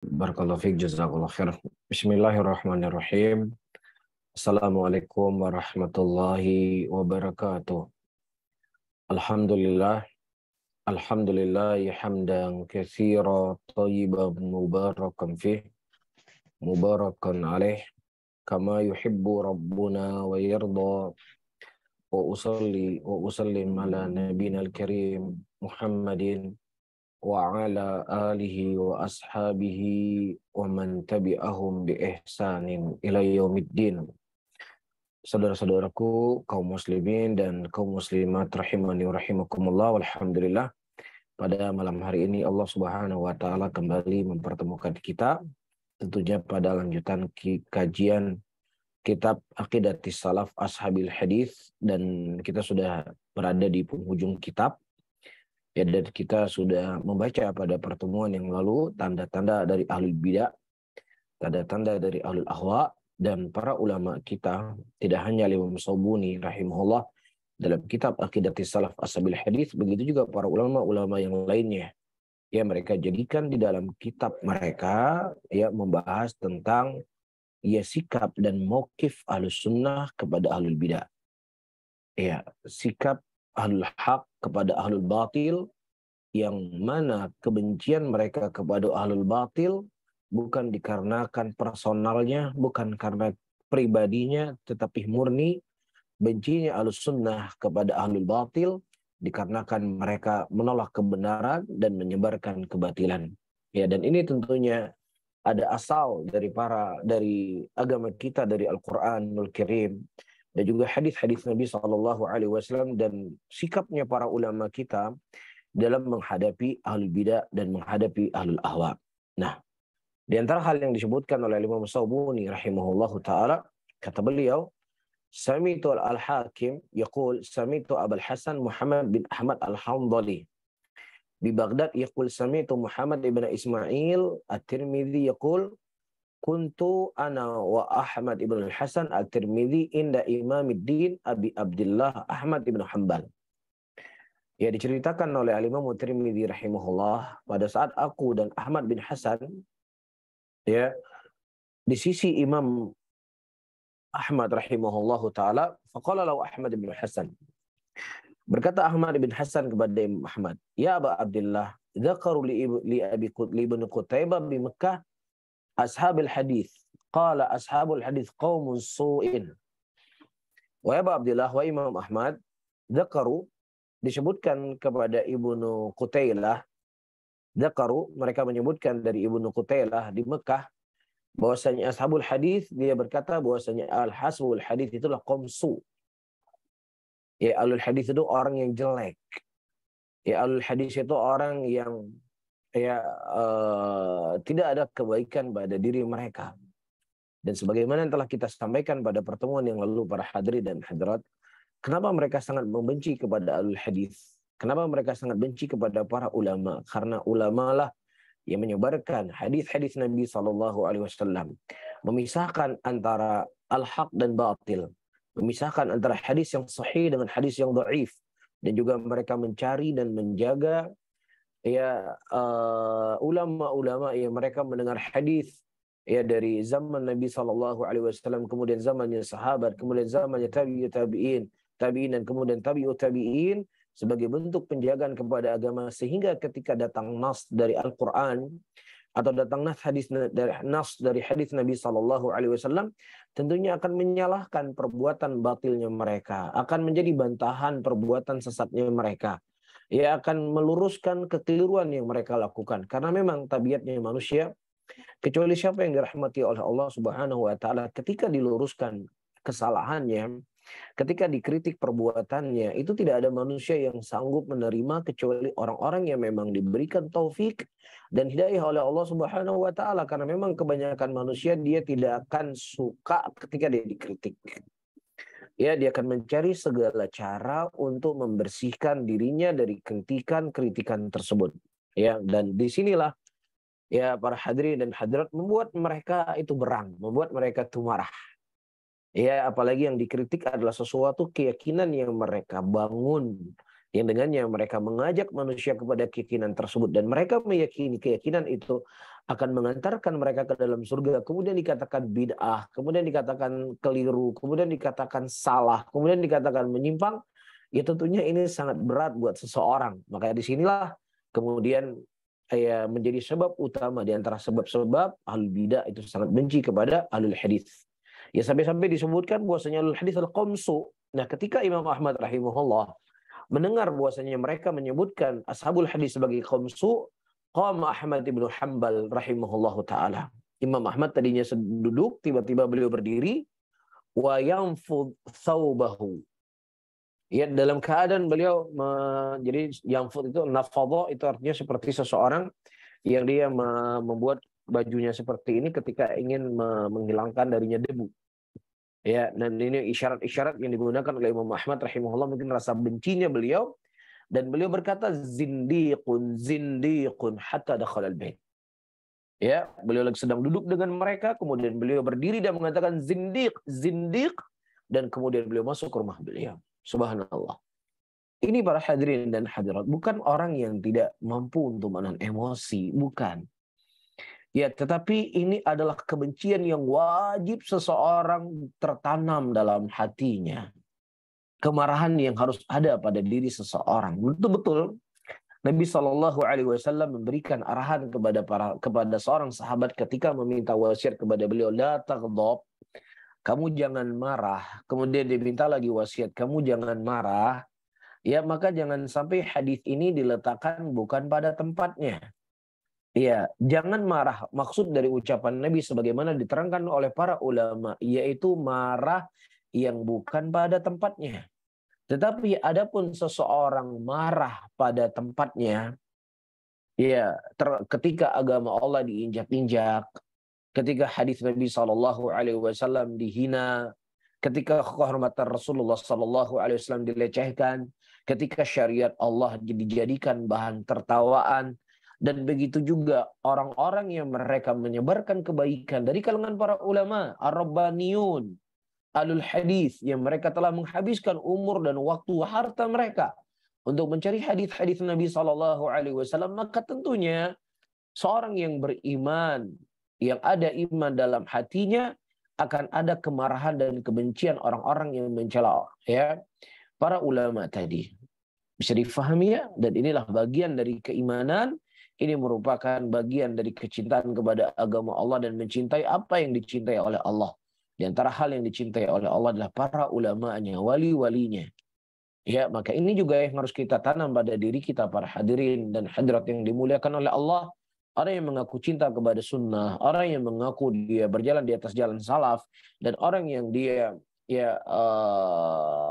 Barakallahu fiik, jazakallahu khair. Bismillahirrahmanirrahim. Assalamualaikum warahmatullahi wabarakatuh. Alhamdulillah, alhamdulillah hamdan katsira thayyiban mubarakan fih, mubarakan alaih, kama yuhibbu rabbuna wa yarda. Wa usallim ala nabiyina al-karim Muhammadin wa ala alihi wa ashabihi wa man tabi'ahum bi ihsanin ila yaumiddin. Saudara-saudaraku kaum muslimin dan kaum muslimat rahimani wa rahimakumullah, walhamdulillah pada malam hari ini Allah Subhanahu wa taala kembali mempertemukan kita tentunya pada lanjutan kajian kitab Aqidatis Salaf Ashabil Hadis, dan kita sudah berada di penghujung kitab. Ya, dan kita sudah membaca pada pertemuan yang lalu tanda-tanda dari ahlul bidah, tanda-tanda dari ahlul ahwa, dan para ulama kita, tidak hanya Imam Shawbuni rahimahullah dalam kitab Aqidatis Salaf Ashabil Hadis, begitu juga para ulama-ulama yang lainnya. Ya, mereka jadikan di dalam kitab mereka ya membahas tentang ya sikap dan mauqif ahlus sunnah kepada ahlul bidah. Ya, sikap ahlul haq kepada ahlul batil, yang mana kebencian mereka kepada ahlul batil bukan dikarenakan personalnya, bukan karena pribadinya, tetapi murni bencinya ahlus sunnah kepada ahlul batil dikarenakan mereka menolak kebenaran dan menyebarkan kebatilan. Ya, dan ini tentunya ada asal dari agama kita, dari Al-Qur'anul Karim dan juga hadis-hadis Nabi SAW, dan sikapnya para ulama kita dalam menghadapi ahlul bidah dan menghadapi ahlul ahwa. Nah, di antara hal yang disebutkan oleh Imam Shawbuni rahimahullahu taala, kata beliau, Sami'tu al-Hakim yaqul sami'tu Abul Hasan Muhammad bin Ahmad al-Hamdali di Baghdad yaqul sami'tu Muhammad ibn Ismail at-Tirmidzi yaqul kuntu ana wa Ahmad ibn al-Hasan at-Tirmidzi inda Imamuddin Abi Abdullah Ahmad ibn Hanbal. Ya, diceritakan oleh Al-Imam Tirmidzi rahimahullah, pada saat aku dan Ahmad bin Hasan ya di sisi Imam Ahmad rahimahullahu taala, faqala lahu Ahmad bin Hasan. Berkata Ahmad bin Hasan kepada Imam Ahmad, "Ya Aba Abdullah, dzakaru li Abi Ibn Qutaibah bi Makkah ashabil hadis. Qala ashabul hadis qaumun su'in." Wa ya Aba Abdullah, wa Imam Ahmad, dzakaru, disebutkan kepada Ibnu Qutailah, dzakaru, mereka menyebutkan dari Ibnu Qutailah di Mekah bahwasanya ashabul hadis, dia berkata bahwasanya al-hasbul hadis itulah qaum su. Ya, alul hadis itu orang yang jelek. Ya, alul hadis itu orang yang ya tidak ada kebaikan pada diri mereka. Dan sebagaimana yang telah kita sampaikan pada pertemuan yang lalu para hadirin dan hadirat, kenapa mereka sangat membenci kepada alul hadis? Kenapa mereka sangat benci kepada para ulama? Karena ulama lah yang menyebarkan hadis-hadis Nabi SAW, memisahkan antara al-haq dan batil, memisahkan antara hadis yang sahih dengan hadis yang dhaif, dan juga mereka mencari dan menjaga ya ulama-ulama yang mereka mendengar hadis ya dari zaman Nabi SAW, kemudian zamannya sahabat, kemudian zamannya tabi'in, dan kemudian tabi'ut tabi'in, sebagai bentuk penjagaan kepada agama, sehingga ketika datang nas dari Al-Quran atau datang nas dari hadis Nabi SAW, tentunya akan menyalahkan perbuatan batilnya mereka, akan menjadi bantahan perbuatan sesatnya mereka. Ia akan meluruskan kekeliruan yang mereka lakukan, karena memang tabiatnya manusia, kecuali siapa yang dirahmati oleh Allah Subhanahu wa taala, ketika diluruskan kesalahannya, ketika dikritik perbuatannya, itu tidak ada manusia yang sanggup menerima kecuali orang-orang yang memang diberikan taufik dan hidayah oleh Allah Subhanahu wa taala, karena memang kebanyakan manusia dia tidak akan suka ketika dia dikritik. Ya, dia akan mencari segala cara untuk membersihkan dirinya dari kritikan-kritikan tersebut. Ya, dan disinilah ya para hadirin dan hadirat membuat mereka itu berang, membuat mereka itu marah. Ya, apalagi yang dikritik adalah sesuatu keyakinan yang mereka bangun yang dengannya mereka mengajak manusia kepada keyakinan tersebut dan mereka meyakini keyakinan itu akan mengantarkan mereka ke dalam surga, kemudian dikatakan bid'ah, kemudian dikatakan keliru, kemudian dikatakan salah, kemudian dikatakan menyimpang, ya tentunya ini sangat berat buat seseorang. Maka disinilah kemudian menjadi sebab utama di antara sebab-sebab ahlul bidah itu sangat benci kepada ahlul hadis. Ya sampai-sampai disebutkan bahwasanya ahlul hadis al-qamsu. Nah, ketika Imam Ahmad rahimahullah mendengar bahwasanya mereka menyebutkan ashabul hadis sebagai qamsu, qama Ahmad ibnu Hanbal rahimahullahu taala. Imam Ahmad tadinya duduk, tiba-tiba beliau berdiri, wa yanfud thawbahu. Ya, dalam keadaan beliau jadi yanfud itu nafadha itu artinya seperti seseorang yang dia membuat bajunya seperti ini ketika ingin menghilangkan darinya debu. Ya, dan ini isyarat-isyarat yang digunakan oleh Imam Ahmad rahimahullah, mungkin rasa bencinya beliau, dan beliau berkata zindiqun zindiqun hatta dakhala al-bait. Ya, beliau lagi sedang duduk dengan mereka, kemudian beliau berdiri dan mengatakan zindiq, zindiq, dan kemudian beliau masuk ke rumah beliau. Subhanallah. Ini para hadirin dan hadirat, bukan orang yang tidak mampu untuk menahan emosi, bukan. Ya, tetapi ini adalah kebencian yang wajib seseorang tertanam dalam hatinya. Kemarahan yang harus ada pada diri seseorang. Betul-betul Nabi SAW memberikan arahan kepada seorang sahabat ketika meminta wasiat kepada beliau, la taghdab, kamu jangan marah. Kemudian diminta lagi wasiat, kamu jangan marah. Ya, maka jangan sampai hadis ini diletakkan bukan pada tempatnya. Ya, jangan marah. Maksud dari ucapan Nabi sebagaimana diterangkan oleh para ulama, yaitu marah yang bukan pada tempatnya. Tetapi adapun seseorang marah pada tempatnya, ya, ketika agama Allah diinjak-injak, ketika hadis Nabi SAW dihina, ketika kehormatan Rasulullah SAW dilecehkan, ketika syariat Allah dijadikan bahan tertawaan, dan begitu juga orang-orang yang mereka menyebarkan kebaikan dari kalangan para ulama, ar-rabbaniyun, alul hadis, yang mereka telah menghabiskan umur dan waktu harta mereka untuk mencari hadis-hadis Nabi SAW, maka tentunya seorang yang beriman, yang ada iman dalam hatinya, akan ada kemarahan dan kebencian orang-orang yang mencela ya para ulama tadi. Bisa difahami ya? Dan inilah bagian dari keimanan. Ini merupakan bagian dari kecintaan kepada agama Allah dan mencintai apa yang dicintai oleh Allah. Di antara hal yang dicintai oleh Allah adalah para ulamanya, wali-walinya. Ya, maka ini juga yang harus kita tanam pada diri kita, para hadirin dan hadirat yang dimuliakan oleh Allah. Orang yang mengaku cinta kepada sunnah, orang yang mengaku dia berjalan di atas jalan salaf, dan orang yang dia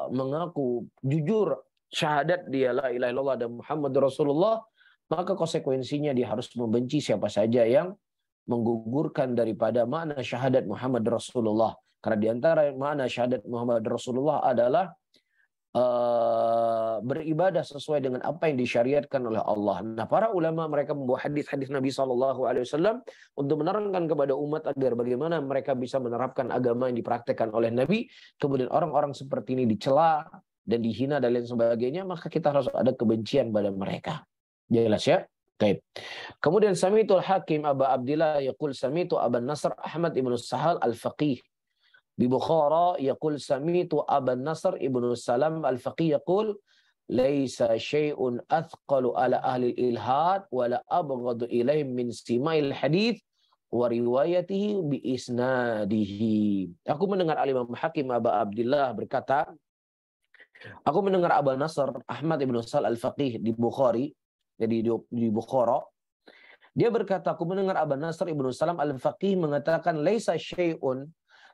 mengaku jujur syahadat dia la ilaha illallah dan Muhammad Rasulullah, maka konsekuensinya dia harus membenci siapa saja yang menggugurkan daripada makna syahadat Muhammad Rasulullah. Karena di antara makna syahadat Muhammad Rasulullah adalah beribadah sesuai dengan apa yang disyariatkan oleh Allah. Nah, para ulama mereka membawa hadis-hadis Nabi SAW untuk menerangkan kepada umat agar bagaimana mereka bisa menerapkan agama yang dipraktekkan oleh Nabi. Kemudian orang-orang seperti ini dicela dan dihina dan lain sebagainya, maka kita harus ada kebencian pada mereka. Jelas ya? Baik. Kemudian sami'tul Hakim Aba Abdillah yaqul sami'tu Aban Nasr Ahmad ibn Sahal al-Faqih bi Bukhara yaqul sami'tu Aban Nasr ibn Salam al-Faqih yaqul laisa syai'un athqalu ala ahli al-ilhad wa la abghadu ilaihim min sima'il hadith wa riwayatihi bi isnadihi. Aku mendengar Imam Hakim Aba Abdillah berkata, aku mendengar Aban Nasr Ahmad ibn Sahal al-Faqih di Bukhari, jadi di Bukhara, dia berkata, aku mendengar Aban Nasr ibnu Salam al-Faqih mengatakan, laisa syai'un,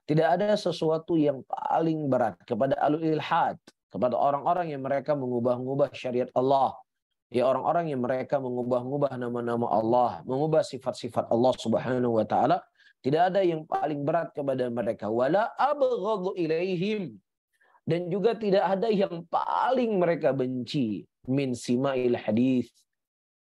tidak ada sesuatu yang paling berat kepada alul ilhad, kepada orang-orang yang mereka mengubah-ubah syariat Allah, ya orang-orang yang mereka mengubah-ubah nama-nama Allah, mengubah sifat-sifat Allah Subhanahu wa taala, tidak ada yang paling berat kepada mereka. Wala abghadhu ilaihim, dan juga tidak ada yang paling mereka benci min sima'il hadis,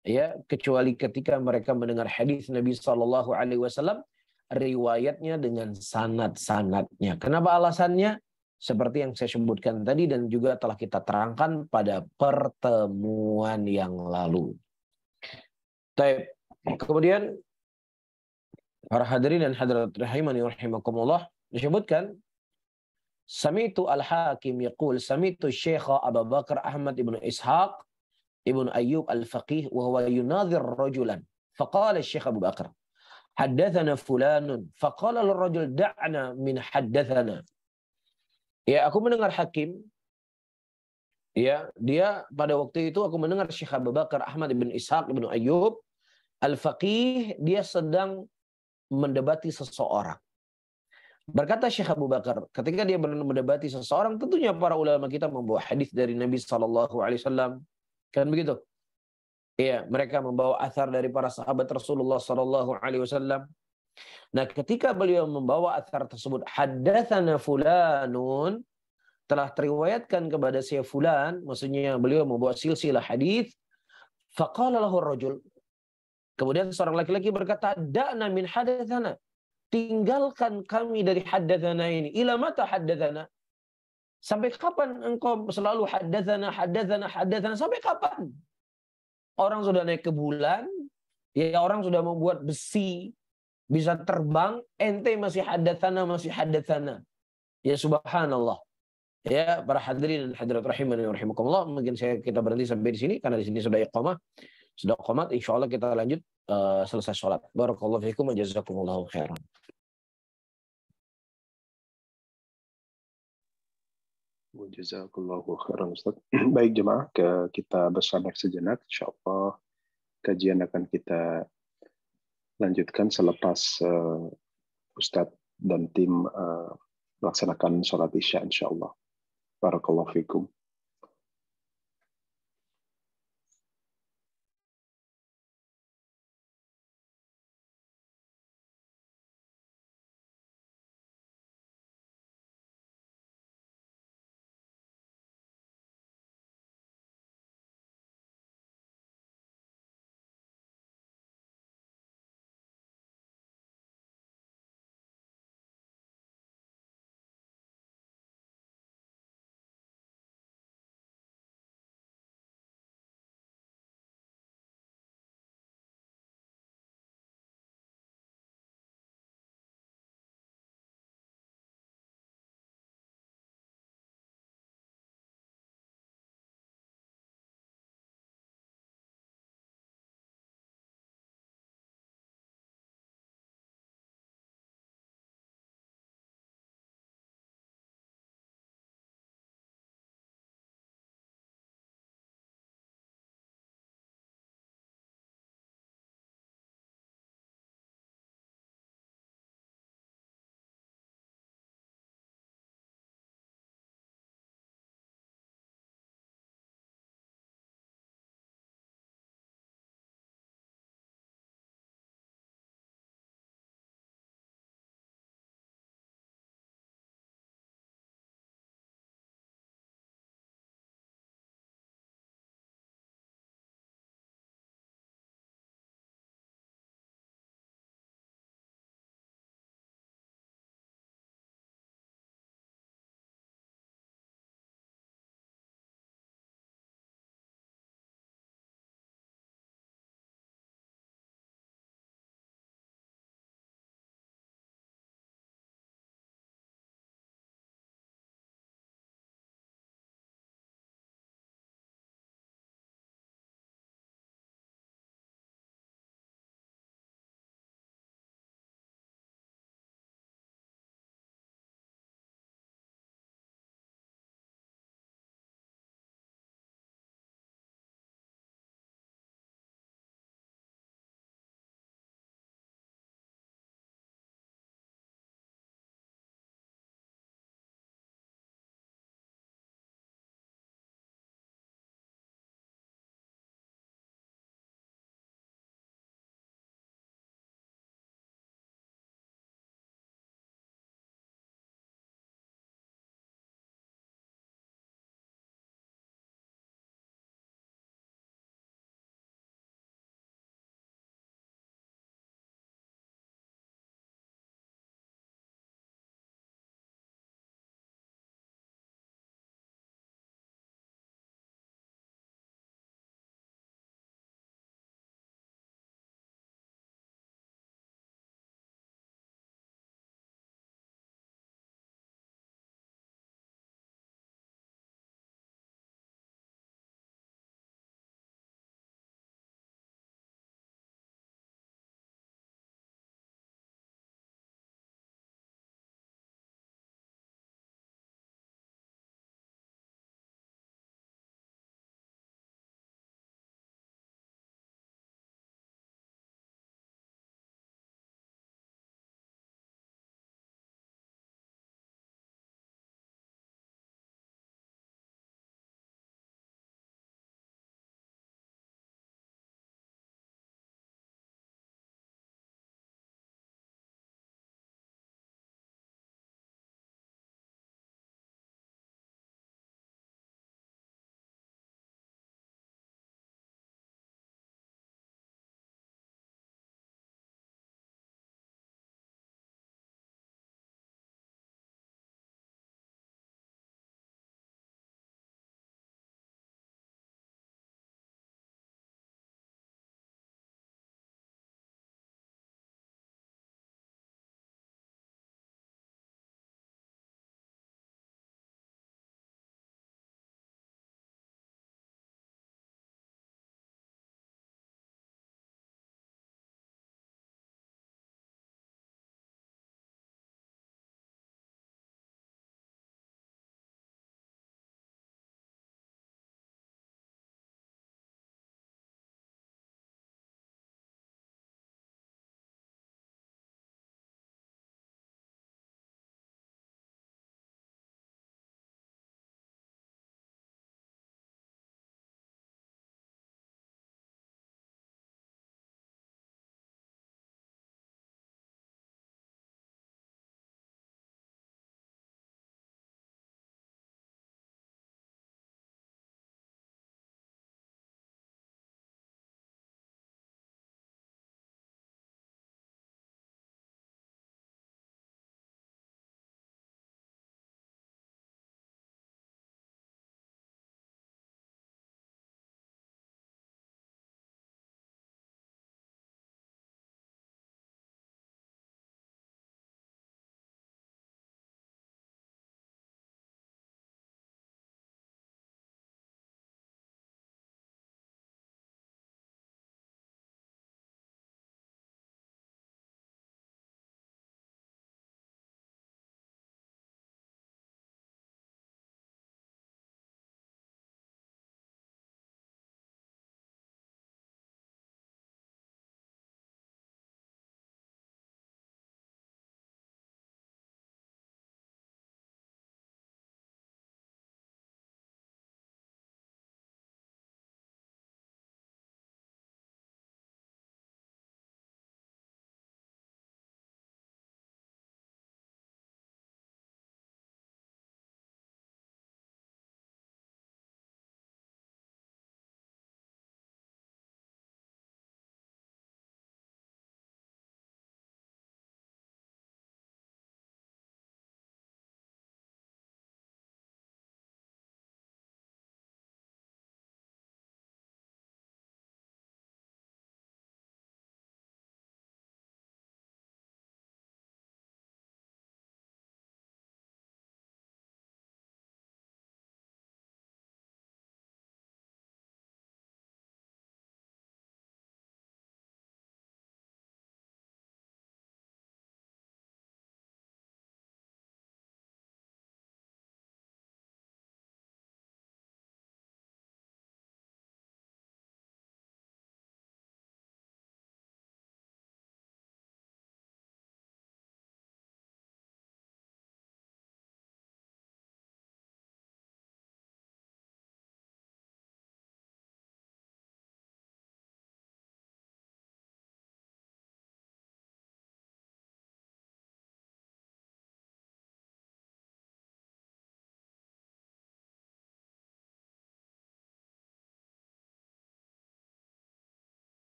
ya, kecuali ketika mereka mendengar hadis Nabi SAW riwayatnya dengan sanad-sanadnya. Kenapa alasannya? seperti yang saya sebutkan tadi dan juga telah kita terangkan pada pertemuan yang lalu. Baik. Kemudian para hadirin dan hadirat rahimani rahimakumullah, disebutkan Sami'tu al-Hakim yaqul sami'tu Syekh Abu Bakar Ahmad ibn Ishaq ibn Ayyub al-Faqih wa huwa yunadhir rajulan. Faqala Syekh Abu Bakar, haddathana fulanun. Faqala lirrajul da'na min haddathana. Ya, aku mendengar Hakim, ya, dia pada waktu itu aku mendengar Syekh Abu Bakar Ahmad ibn Ishaq ibn Ayyub al-Faqih, dia sedang mendebati seseorang. Berkata Syekh Abu Bakar, ketika dia mendebati seseorang, tentunya para ulama kita membawa hadis dari Nabi Sallallahu Alaihi Wasallam, kan begitu? Iya, mereka membawa athar dari para sahabat Rasulullah Sallallahu Alaihi Wasallam. Nah, ketika beliau membawa athar tersebut, haddatsana fulanun, telah teriwayatkan kepada si fulan, maksudnya beliau membawa silsilah hadis. Faqala lahu rajul, kemudian seorang laki-laki berkata, da'na min hadatsana, tinggalkan kami dari haddatsana ini. Ila mata haddatsana? Sampai kapan engkau selalu haddatsana, haddatsana, haddatsana? Sampai kapan? Orang sudah naik ke bulan, ya orang sudah membuat besi, bisa terbang, ente masih haddatsana, masih haddatsana. Ya subhanallah. Ya para hadirin dan hadirat rahimani wa rahimakumullah, mungkin kita berhenti sampai di sini karena di sini sudah iqamah, sudah qomat. Insyaallah kita lanjut selesai sholat. Barakallahu fiikum wa jazakumullahu khairan. Jazakallahu khairan Ustaz. Baik jemaah, kita bersabar sejenak. Insyaallah kajian akan kita lanjutkan selepas Ustadz dan tim melaksanakan sholat isya insyaallah. Barakallahu fikum.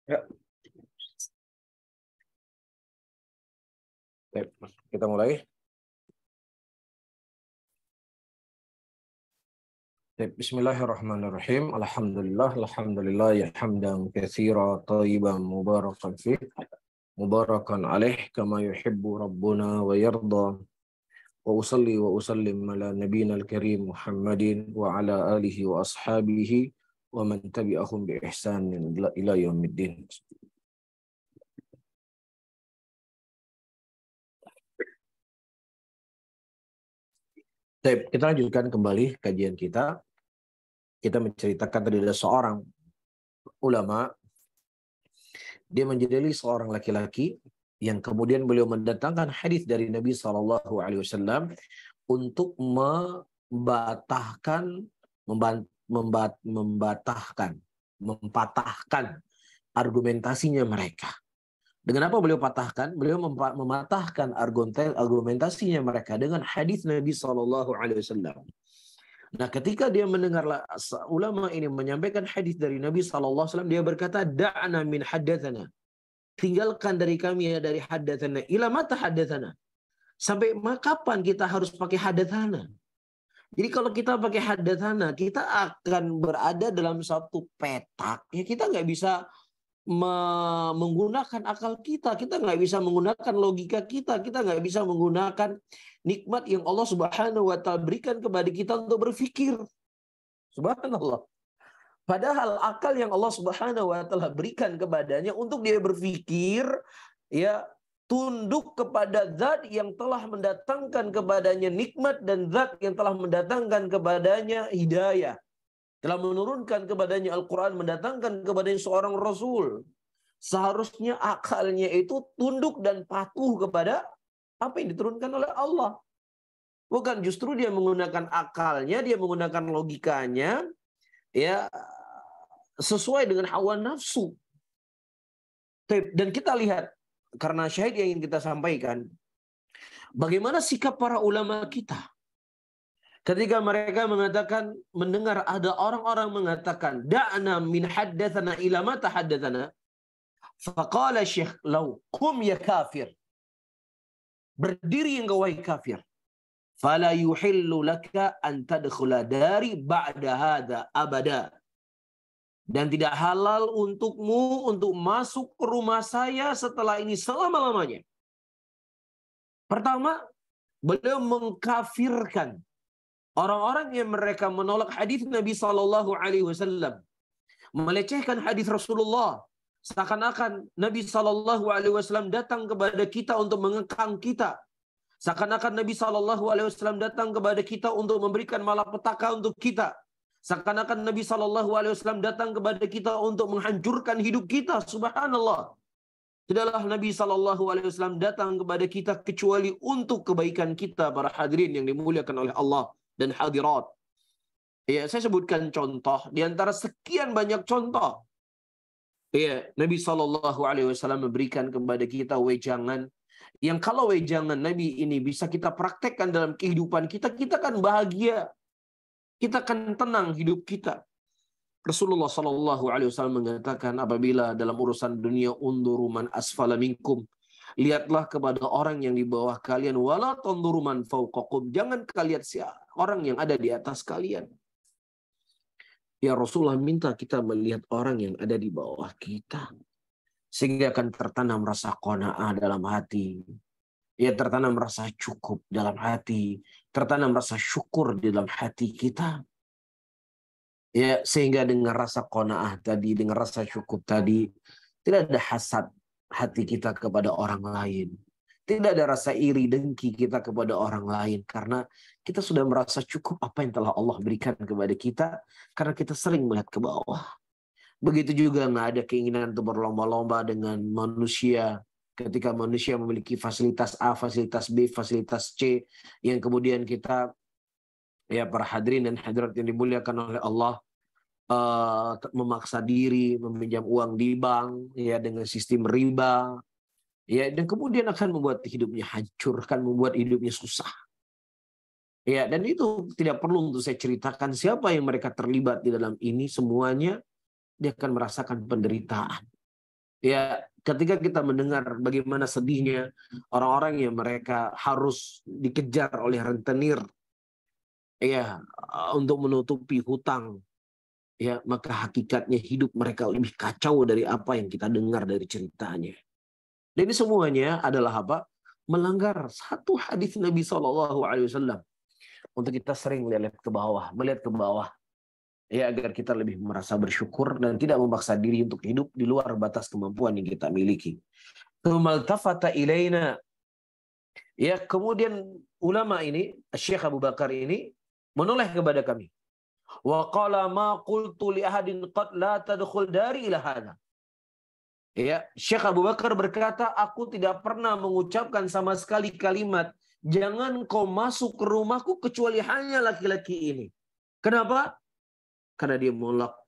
Ya. Baik, kita mulai. Bismillahirrahmanirrahim. Alhamdulillah ya hamdan katsira thayyiban mubarakan fih. Mubarakan alaih kama yuhibbu rabbuna wa yarda. Wa usalli wa usallim ala nabiyyina al-karim Muhammadin wa ala alihi wa ashabihi wa man tabi'ahum bi ihsanin ila yaumiddin. Baik, kita lanjutkan kembali kajian kita. Kita menceritakan tadi ada seorang ulama, dia menjadi seorang laki-laki yang kemudian beliau mendatangkan hadis dari Nabi SAW untuk mempatahkan argumentasinya mereka. Dengan apa beliau patahkan? Beliau mematahkan argumentasinya mereka dengan hadis Nabi SAW. Nah, ketika dia mendengar ulama ini menyampaikan hadis dari Nabi SAW, dia berkata, "Da'na min haddatsana." Tinggalkan dari kami ya dari haddatsana. Ila mata haddatsana. Sampai kapan kita harus pakai haddatsana? Jadi kalau kita pakai haddatsana, kita akan berada dalam satu petak. Ya kita nggak bisa menggunakan akal kita nggak bisa menggunakan logika kita nggak bisa menggunakan nikmat yang Allah Subhanahu wa taala berikan kepada kita untuk berpikir. Subhanallah. Padahal akal yang Allah Subhanahu wa taala berikan kepadanya untuk dia berpikir, ya tunduk kepada zat yang telah mendatangkan kepadanya nikmat dan zat yang telah mendatangkan kepadanya hidayah. Telah menurunkan kepadanya Al-Quran, mendatangkan kepadanya seorang Rasul. Seharusnya akalnya itu tunduk dan patuh kepada apa yang diturunkan oleh Allah. Bukan justru dia menggunakan akalnya, dia menggunakan logikanya, ya sesuai dengan hawa nafsu. Dan kita lihat, karena syahid yang ingin kita sampaikan, bagaimana sikap para ulama kita. Ketika mereka mengatakan, mendengar ada orang-orang mengatakan, da'na min haddatsana ila ma tahaddatsana, faqala syekh law qum ya kafir. Berdiri engkau wahai kafir. Fala yuhillu laka an tadkhula dari ba'da hadza abada. Dan tidak halal untukmu untuk masuk ke rumah saya setelah ini selama-lamanya. Pertama, beliau mengkafirkan orang-orang yang mereka menolak hadis Nabi SAW, melecehkan hadis Rasulullah, seakan-akan Nabi SAW datang kepada kita untuk mengekang kita, seakan-akan Nabi SAW datang kepada kita untuk memberikan malapetaka untuk kita, seakan-akan Nabi SAW datang kepada kita untuk menghancurkan hidup kita. Subhanallah. Tidaklah Nabi SAW datang kepada kita kecuali untuk kebaikan kita, para hadirin yang dimuliakan oleh Allah dan hadirat. Ya, saya sebutkan contoh di antara sekian banyak contoh. Ya, Nabi SAW memberikan kepada kita wejangan yang kalau wejangan Nabi ini bisa kita praktekkan dalam kehidupan kita, kita akan bahagia, kita akan tenang hidup kita. Rasulullah SAW mengatakan, apabila dalam urusan dunia, unduru man asfala minkum, lihatlah kepada orang yang di bawah kalian, wala tunduru man fawqakum, jangan kalian lihat orang yang ada di atas kalian. Ya Rasulullah minta kita melihat orang yang ada di bawah kita, sehingga akan tertanam rasa qanaah dalam hati. Ya, tertanam rasa cukup dalam hati, tertanam rasa syukur di dalam hati kita. Ya, sehingga dengan rasa qanaah tadi, dengan rasa cukup tadi, tidak ada hasad hati kita kepada orang lain. Tidak ada rasa iri dengki kita kepada orang lain. Karena kita sudah merasa cukup apa yang telah Allah berikan kepada kita. Karena kita sering melihat ke bawah. Begitu juga nggak ada keinginan untuk berlomba-lomba dengan manusia. Ketika manusia memiliki fasilitas A, fasilitas B, fasilitas C. Yang kemudian kita, ya para hadirin dan hadirat yang dimuliakan oleh Allah, memaksa diri meminjam uang di bank, ya dengan sistem riba, ya, dan kemudian akan membuat hidupnya hancur, akan membuat hidupnya susah. Ya, dan itu tidak perlu untuk saya ceritakan siapa yang mereka terlibat di dalam ini, semuanya dia akan merasakan penderitaan. Ya, ketika kita mendengar bagaimana sedihnya orang-orang yang mereka harus dikejar oleh rentenir, ya, untuk menutupi hutang, ya, maka hakikatnya hidup mereka lebih kacau dari apa yang kita dengar dari ceritanya. Dan ini semuanya adalah apa? Melanggar satu hadis Nabi SAW. Untuk kita sering melihat ke bawah, ya, agar kita lebih merasa bersyukur dan tidak memaksa diri untuk hidup di luar batas kemampuan yang kita miliki. Tafata ilaina, ya, kemudian ulama ini, Syekh Abu Bakar ini menoleh kepada kami. Wa qala ma qultu li ahadin qad la tadkhul dari ila hadha. Ya, Syekh Abu Bakar berkata, aku tidak pernah mengucapkan sama sekali kalimat, jangan kau masuk ke rumahku kecuali hanya laki-laki ini. Kenapa? Karena dia menolak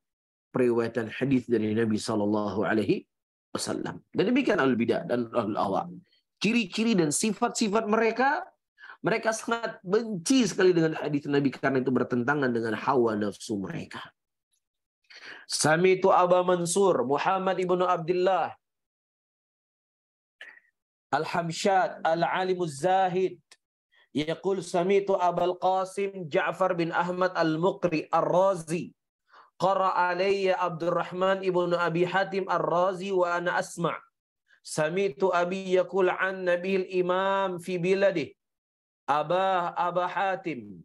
periwayatan hadis dari Nabi Sallallahu Alaihi Wasallam. Dan demikian al-bidah dan al-awa. Ciri-ciri dan sifat-sifat mereka, mereka sangat benci sekali dengan hadis Nabi karena itu bertentangan dengan hawa nafsu mereka. Sami'tu Aba Mansur Muhammad ibnu Abdullah Al-Hamshad Al-Alimuz Zahid yaqul sami'tu Abul Qasim Ja'far bin Ahmad Al-Muqri Ar-Razi qara alayya Abdurrahman ibnu Abi Hatim Ar-Razi wa ana asma' sami'tu abi yaqul an nabil imam fi biladih Aba Hatim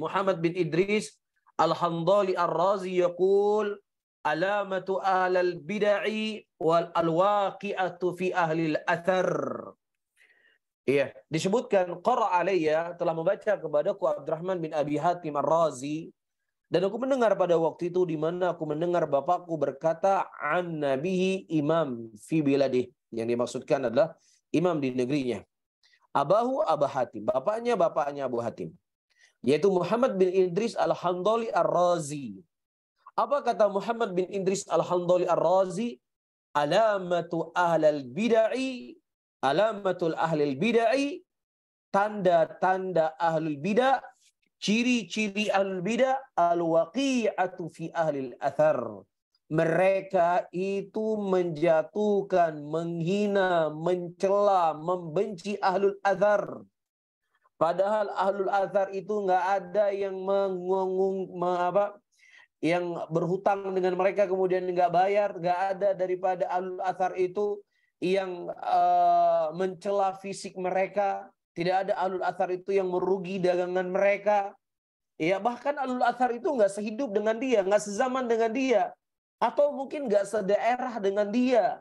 Muhammad bin Idris Al-Handali Ar-Razi yaqul alamatu ahlal bid'ah wal alwaqi'atu fi ahli al-athar. Iya, disebutkan qara alayya, telah membaca kepadaku Abdurrahman bin Abi Hatim Ar-Razi, dan aku mendengar pada waktu itu di mana aku mendengar bapakku berkata an nabihi imam fi biladih, yang dimaksudkan adalah imam di negerinya. Abahu Aba Hatim, bapaknya Abu Hatim, yaitu Muhammad bin Idris Al-Handali Ar-Razi. Apa kata Muhammad bin Idris Al-Handali Ar-Razi? Alamatul ahlil bid'ah, tanda-tanda ahlul bid'ah, ciri-ciri ahlul bid'ah, al-waqi'atu fi ahlil athar. Mereka itu menjatuhkan, menghina, mencela, membenci ahlul athar. Padahal ahlul athar itu nggak ada yang yang berhutang dengan mereka kemudian nggak bayar, nggak ada daripada ahlul athar itu yang mencela fisik mereka, tidak ada ahlul athar itu yang merugi dagangan mereka. Ya, bahkan ahlul athar itu nggak sehidup dengan dia, nggak sezaman dengan dia, atau mungkin nggak sedaerah dengan dia.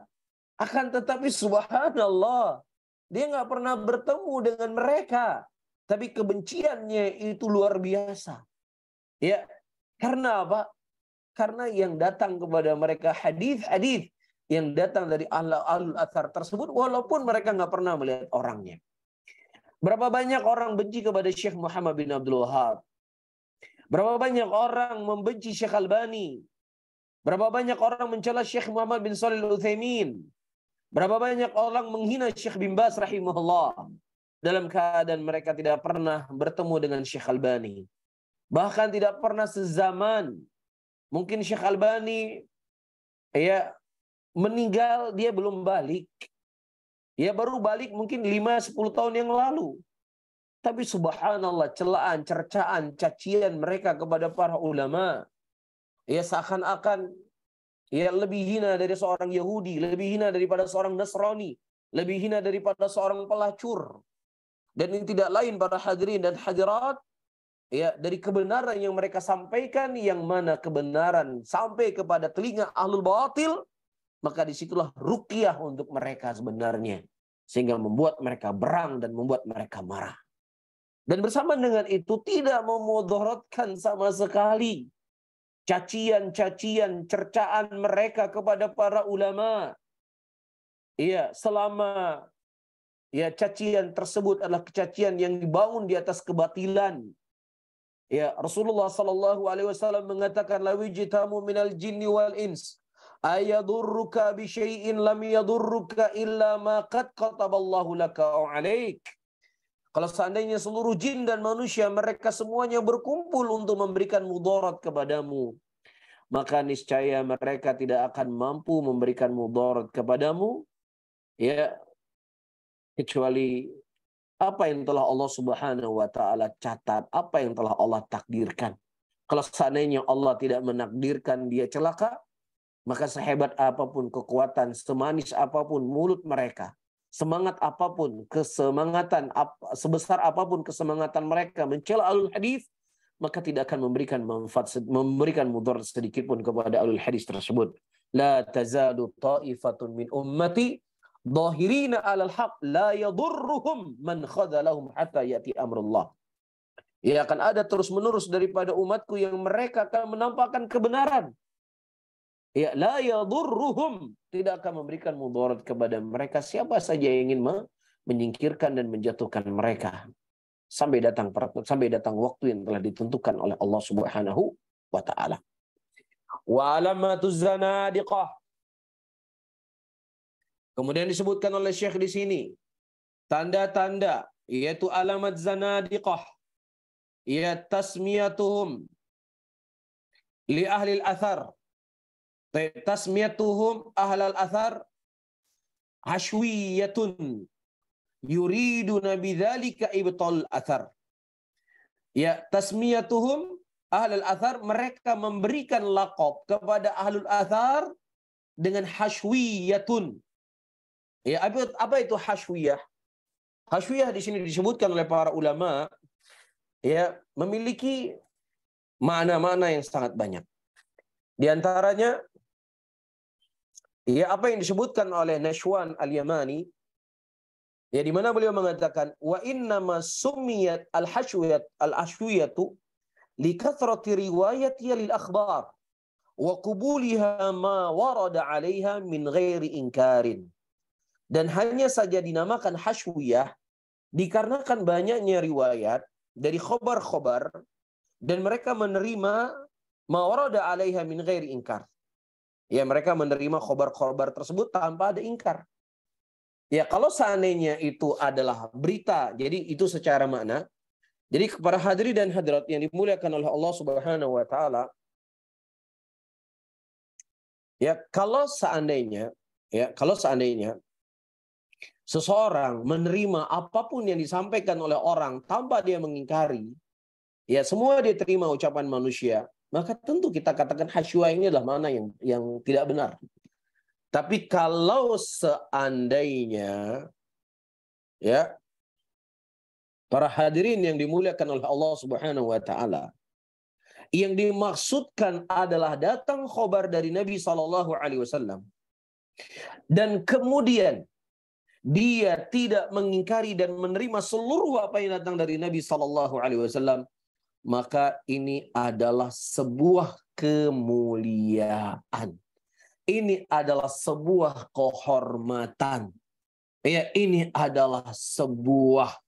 Akan tetapi subhanallah, dia nggak pernah bertemu dengan mereka. Tapi kebenciannya itu luar biasa. Ya, karena apa? Karena yang datang kepada mereka hadis-hadis yang datang dari ahlul athar tersebut, walaupun mereka nggak pernah melihat orangnya. Berapa banyak orang benci kepada Syekh Muhammad bin Abdul Wahab? Berapa banyak orang membenci Syekh Albani? Berapa banyak orang mencela Syekh Muhammad bin Shalih Al-Utsaimin? Berapa banyak orang menghina Syekh bin Baz rahimahullah? Dalam keadaan mereka tidak pernah bertemu dengan Syekh Albani. Bahkan tidak pernah sezaman. Mungkin Syekh Albani ya meninggal, dia belum balik. Ya baru balik mungkin 5-10 tahun yang lalu. Tapi subhanallah, celaan, cercaan, cacian mereka kepada para ulama, ya seakan-akan ya lebih hina dari seorang Yahudi, lebih hina daripada seorang Nasrani, lebih hina daripada seorang pelacur. Dan ini tidak lain para hadirin dan hadirat, ya, dari kebenaran yang mereka sampaikan, yang mana kebenaran sampai kepada telinga ahlul batil, maka disitulah ruqyah untuk mereka sebenarnya, sehingga membuat mereka berang dan membuat mereka marah. Dan bersama dengan itu tidak memudaratkan sama sekali cacian-cacian, cercaan mereka kepada para ulama. Iya, selama ya cacian tersebut adalah kecacian yang dibangun di atas kebatilan. Ya, Rasulullah sallallahu alaihi wasallam mengatakan la wijtamu minal jinni wal ins ayadurruka bi syai'in lam yadurruka illa ma qad kataballahu laka au alaik. Kalau seandainya seluruh jin dan manusia mereka semuanya berkumpul untuk memberikan mudarat kepadamu, maka niscaya mereka tidak akan mampu memberikan mudarat kepadamu, ya, kecuali apa yang telah Allah Subhanahu wa taala catat, apa yang telah Allah takdirkan. Kalau seandainya Allah tidak menakdirkan dia celaka, maka sehebat apapun kekuatan, semanis apapun mulut mereka, semangat apapun, sebesar apapun kesemangatan mereka mencela ahlul hadis, maka tidak akan memberikan manfaat, memberikan mudarat sedikit pun kepada ahlul hadis tersebut. La tazalu ta'ifatun min ummati dhahirina 'alal haq la yadurruhum man khadalahum hatta yati amrullah. Ya, akan ada terus-menerus daripada umatku yang mereka akan menampakkan kebenaran. Ya, la yadurruhum, tidak akan memberikan mudarat kepada mereka siapa saja yang ingin menyingkirkan dan menjatuhkan mereka. Sampai datang waktu yang telah ditentukan oleh Allah Subhanahu wa taala. Wa alamatuz zanadiqah. Kemudian disebutkan oleh Syekh di sini tanda-tanda, yaitu alamat zanadiqah, ya tasmiyatuhum li ahli al-athar. Tasmiyatuhum ahlal athar hashwiyatun yuriduna bidzalika ibtal athar. Ya, tasmiyatuhum ahlul athar, mereka memberikan laqab kepada ahlul athar dengan hashwiyatun. Ya, apa itu hashwiyah? Hashwiyah di sini disebutkan oleh para ulama, ya, memiliki makna-makna yang sangat banyak. Di antaranya, ya, apa yang disebutkan oleh Nashwan al-Yamani, ya, di mana beliau mengatakan wa innama summiyat al-hashwiyatu li kathrati riwayatiha lil akhbar wa qubuliha ma warada 'alaiha min ghairi inkarin. Dan hanya saja dinamakan hashwiyah dikarenakan banyaknya riwayat dari khobar-khobar dan mereka menerima ma warada 'alaiha min ghairi inkar. Ya, mereka menerima khobar-khobar tersebut tanpa ada ingkar. Ya, kalau seandainya itu adalah berita, jadi itu secara makna. Jadi kepada hadirin dan hadirat yang dimuliakan oleh Allah Subhanahu wa taala, ya, kalau seandainya seseorang menerima apapun yang disampaikan oleh orang tanpa dia mengingkari, ya, semua dia terima ucapan manusia, maka tentu kita katakan hashwiyah ini adalah mana yang tidak benar. Tapi kalau seandainya, ya, para hadirin yang dimuliakan oleh Allah Subhanahu wa taala, yang dimaksudkan adalah datang khabar dari Nabi sallallahu alaihi wasallam dan kemudian dia tidak mengingkari dan menerima seluruh apa yang datang dari Nabi sallallahu alaihi wasallam, maka ini adalah sebuah kemuliaan. Ini adalah sebuah kehormatan. Ya, ini adalah sebuah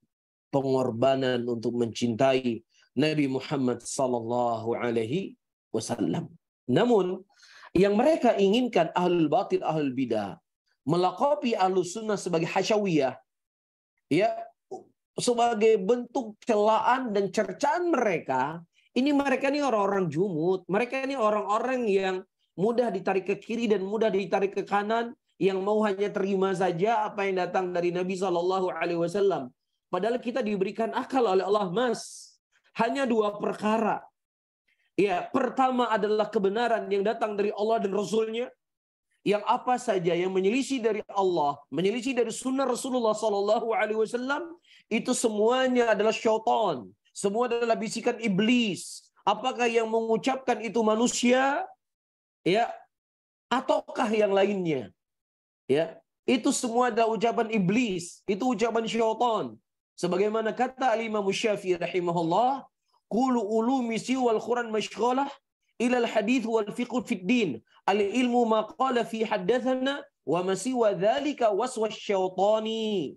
pengorbanan untuk mencintai Nabi Muhammad sallallahu alaihi wasallam. Namun yang mereka inginkan ahlul batil, ahlul bidah, melaqabi ahlus sunnah sebagai hasyawiyah, ya, sebagai bentuk celaan dan cercaan mereka ini orang-orang jumud, mereka ini orang-orang yang mudah ditarik ke kiri dan mudah ditarik ke kanan, yang mau hanya terima saja apa yang datang dari Nabi sallallahu alaihi wasallam. Padahal kita diberikan akal oleh Allah, Mas. Hanya dua perkara. Ya, pertama adalah kebenaran yang datang dari Allah dan Rasulnya. Yang apa saja yang menyelisih dari Allah, menyelisih dari sunnah Rasulullah sallallahu alaihi wasallam, itu semuanya adalah syaitan. Semua adalah bisikan iblis. Apakah yang mengucapkan itu manusia, ya, ataukah yang lainnya? Ya, itu semua adalah ucapan iblis, itu ucapan syaitan. Sebagaimana kata Al-Imam Syafi'i rahimahullah, qulu ulumi siwal Quran mashghalah ila al-hadith wal fiqh fid din. Al-ilmu ma qala fi haddatsana wa ma siwa dzalika waswas syaitani.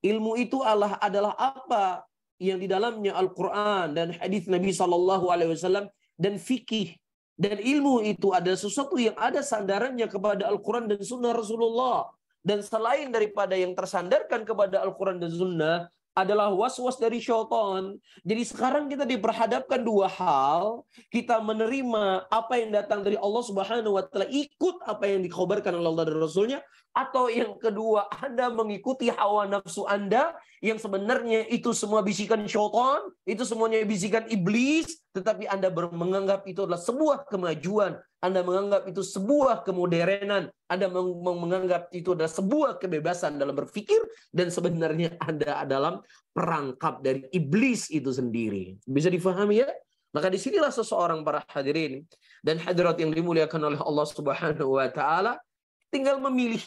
Ilmu itu adalah apa yang di dalamnya Al-Quran dan hadis Nabi sallallahu alaihi wasallam dan fikih. Dan ilmu itu adalah sesuatu yang ada sandarannya kepada Al-Quran dan Sunnah Rasulullah. Dan selain daripada yang tersandarkan kepada Al-Quran dan Sunnah, adalah was-was dari syaitan. Jadi sekarang kita diperhadapkan dua hal. Kita menerima apa yang datang dari Allah Subhanahu wa taala, ikut apa yang dikhabarkan oleh Allah dan Rasulnya, atau yang kedua, Anda mengikuti hawa nafsu Anda yang sebenarnya itu semua bisikan syaitan, itu semuanya bisikan iblis, tetapi Anda menganggap itu adalah sebuah kemajuan, Anda menganggap itu sebuah kemodernan, Anda menganggap itu adalah sebuah kebebasan dalam berpikir, dan sebenarnya Anda adalah perangkap dari iblis itu sendiri. Bisa difahami ya? Maka disinilah seseorang, para hadirin dan hadirat yang dimuliakan oleh Allah Subhanahu wa taala, tinggal memilih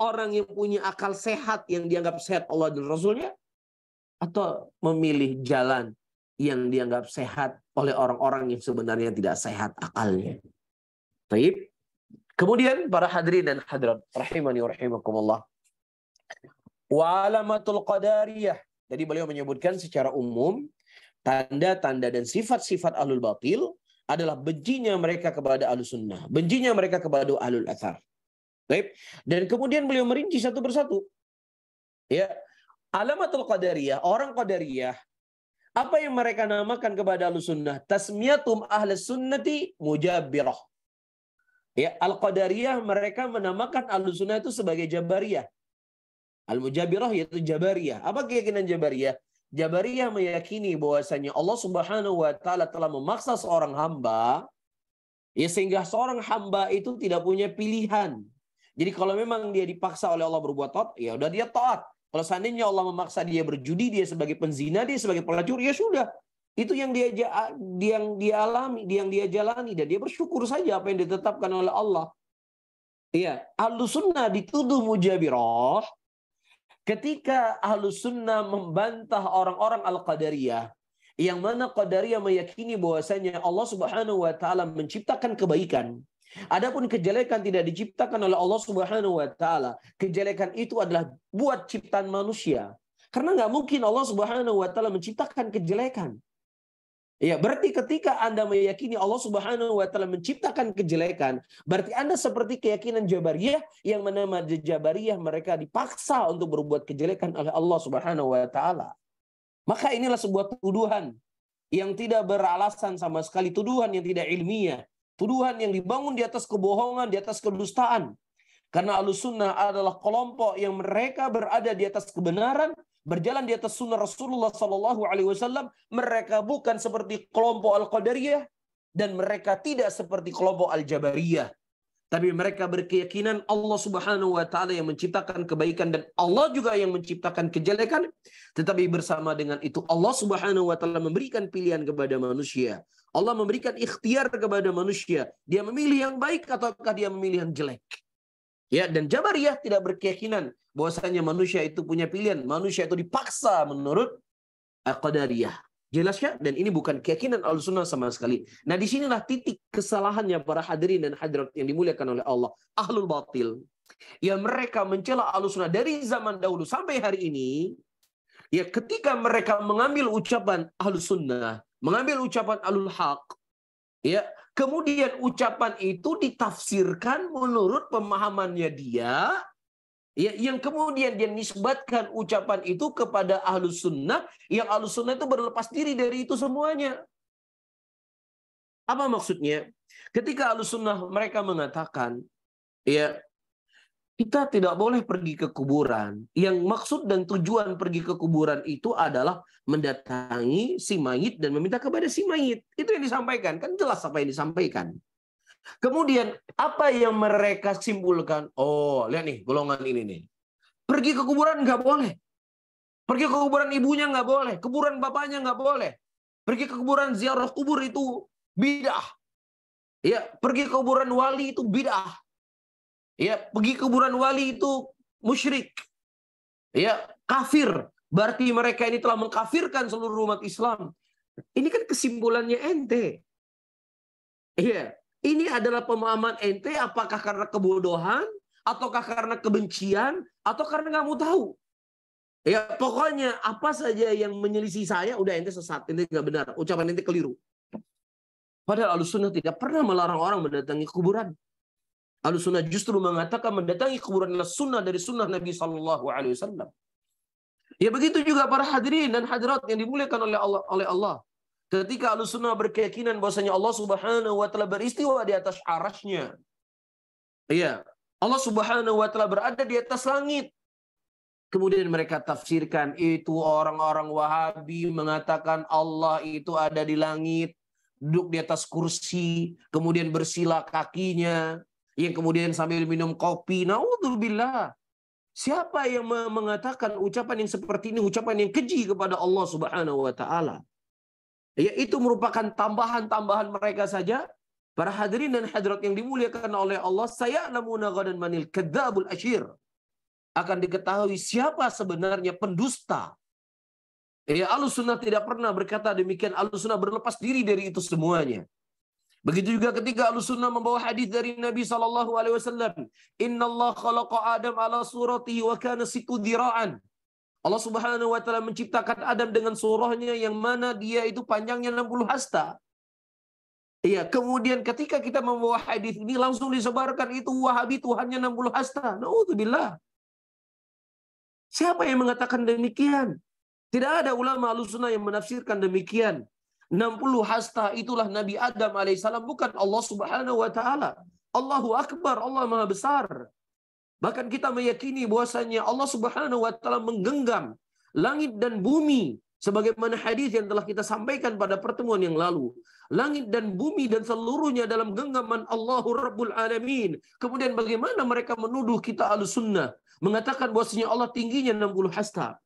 orang yang punya akal sehat, yang dianggap sehat Allah dan Rasulnya, atau memilih jalan yang dianggap sehat oleh orang-orang yang sebenarnya tidak sehat akalnya. Baik. Kemudian para hadirin dan hadirat rahimani wa rahimakumullah. Wa alamatul qadariyah. Jadi beliau menyebutkan secara umum tanda-tanda dan sifat-sifat ahlul batil adalah bencinya mereka kepada ahlus sunnah, bencinya mereka kepada ahlul athar. Baik. Dan kemudian beliau merinci satu persatu. Ya, alamatul qadariyah, orang qadariyah, apa yang mereka namakan kepada ahlus sunnah? Tasmiyatum ahlus sunnati mujabbirah. Ya, al-qadariyah mereka menamakan ahlus sunnah itu sebagai jabariyah. Al-mujabbirah yaitu jabariyah. Apa keyakinan jabariyah? Jabariyah meyakini bahwasanya Allah Subhanahu wa taala telah memaksa seorang hamba, ya, sehingga seorang hamba itu tidak punya pilihan. Jadi kalau memang dia dipaksa oleh Allah berbuat taat, ya udah dia taat. Kalau seandainya Allah memaksa dia berjudi, dia sebagai penzina, dia sebagai pelacur, ya sudah. Itu yang dia alami, yang dia jalani, dan dia bersyukur saja apa yang ditetapkan oleh Allah. Iya, Ahlus Sunnah dituduh mujabirah ketika Ahlus Sunnah membantah orang-orang Al-Qadariyah, yang mana Qadariyah meyakini bahwasanya Allah Subhanahu wa taala menciptakan kebaikan. Adapun kejelekan tidak diciptakan oleh Allah Subhanahu wa taala. Kejelekan itu adalah buat ciptaan manusia. Karena nggak mungkin Allah Subhanahu wa taala menciptakan kejelekan. Ya, berarti ketika Anda meyakini Allah Subhanahu wa taala menciptakan kejelekan, berarti Anda seperti keyakinan Jabariyah, yang mana Jabariyah mereka dipaksa untuk berbuat kejelekan oleh Allah Subhanahu wa taala. Maka inilah sebuah tuduhan yang tidak beralasan sama sekali, tuduhan yang tidak ilmiah. Tuduhan yang dibangun di atas kebohongan, di atas kedustaan. Karena Ahlus Sunnah adalah kelompok yang mereka berada di atas kebenaran, berjalan di atas sunnah Rasulullah SAW. Mereka bukan seperti kelompok Al-Qadariyah, dan mereka tidak seperti kelompok Al-Jabariyah. Tapi mereka berkeyakinan Allah Subhanahu wa taala yang menciptakan kebaikan, dan Allah juga yang menciptakan kejelekan. Tetapi bersama dengan itu Allah Subhanahu wa taala memberikan pilihan kepada manusia. Allah memberikan ikhtiar kepada manusia. Dia memilih yang baik ataukah dia memilih yang jelek. Ya, dan Jabariyah tidak berkeyakinan bahwasanya manusia itu punya pilihan. Manusia itu dipaksa menurut Qadariyah. Jelas ya? Dan ini bukan keyakinan Ahlussunnah sama sekali. Nah, disinilah titik kesalahannya para hadirin dan hadirat yang dimuliakan oleh Allah. Ahlul batil. Ya, mereka mencela Ahlussunnah dari zaman dahulu sampai hari ini. Ya, ketika mereka mengambil ucapan Ahlussunnah, mengambil ucapan Ahlul Haq, ya, kemudian ucapan itu ditafsirkan menurut pemahamannya dia, ya, yang kemudian dia nisbatkan ucapan itu kepada Ahlus Sunnah, yang Ahlus Sunnah itu berlepas diri dari itu semuanya. Apa maksudnya? Ketika Ahlus Sunnah mereka mengatakan, ya, kita tidak boleh pergi ke kuburan. Yang maksud dan tujuan pergi ke kuburan itu adalah mendatangi si mayit dan meminta kepada si mayit. Itu yang disampaikan. Kan jelas apa yang disampaikan. Kemudian apa yang mereka simpulkan? Oh, lihat nih golongan ini nih. Pergi ke kuburan nggak boleh. Pergi ke kuburan ibunya nggak boleh. Kuburan bapaknya nggak boleh. Pergi ke kuburan ziarah kubur itu bid'ah. Ya, pergi ke kuburan wali itu bid'ah. Ya, pergi ke kuburan wali itu musyrik. Ya, kafir. Berarti mereka ini telah mengkafirkan seluruh umat Islam. Ini kan kesimpulannya ente. Iya, ini adalah pemahaman ente, apakah karena kebodohan, ataukah karena kebencian, atau karena nggak mau tahu. Ya, pokoknya apa saja yang menyelisih saya, udah ente sesat, ente nggak benar, ucapan ente keliru. Padahal Ahlussunnah tidak pernah melarang orang mendatangi kuburan. Ahlussunnah justru mengatakan mendatangi kuburan adalah sunnah dari sunnah Nabi SAW. Ya begitu juga para hadirin dan hadirat yang dimuliakan oleh Allah. Ketika Ahlussunnah berkeyakinan bahwasanya Allah Subhanahu wa taala beristiwa di atas arasy-Nya. Iya, Allah Subhanahu wa taala berada di atas langit. Kemudian mereka tafsirkan itu, orang-orang Wahabi mengatakan Allah itu ada di langit, duduk di atas kursi, kemudian bersila kakinya, yang kemudian sambil minum kopi. Naudzubillah. Siapa yang mengatakan ucapan yang seperti ini, ucapan yang keji kepada Allah Subhanahu wa taala? Ya, itu merupakan tambahan-tambahan mereka saja. Para hadirin dan hadirat yang dimuliakan oleh Allah, saya'lamuna ghadan manil kadzdzabul asyir. Akan diketahui siapa sebenarnya pendusta. Ya, Ahlussunnah tidak pernah berkata demikian. Ahlussunnah berlepas diri dari itu semuanya. Begitu juga ketika Ahlussunnah membawa hadis dari Nabi SAW. Innallaha khalaqa Adam ala suratihi wa kana situ dira'an. Allah Subhanahu wa taala menciptakan Adam dengan surahnya yang mana dia itu panjangnya 60 hasta. Iya, kemudian ketika kita membawa hadis ini langsung disebarkan itu Wahabi Tuhannya 60 hasta. Naudzubillah. Siapa yang mengatakan demikian? Tidak ada ulama Ahlussunnah yang menafsirkan demikian. 60 hasta itulah Nabi Adam alaihissalam, bukan Allah Subhanahu wa taala. Allahu Akbar, Allah Maha Besar. Bahkan kita meyakini bahwasanya Allah Subhanahu wa taala menggenggam langit dan bumi sebagaimana hadis yang telah kita sampaikan pada pertemuan yang lalu. Langit dan bumi dan seluruhnya dalam genggaman Allahu Rabbul Alamin. Kemudian bagaimana mereka menuduh kita Ahlussunnah mengatakan bahwasanya Allah tingginya 60 hasta.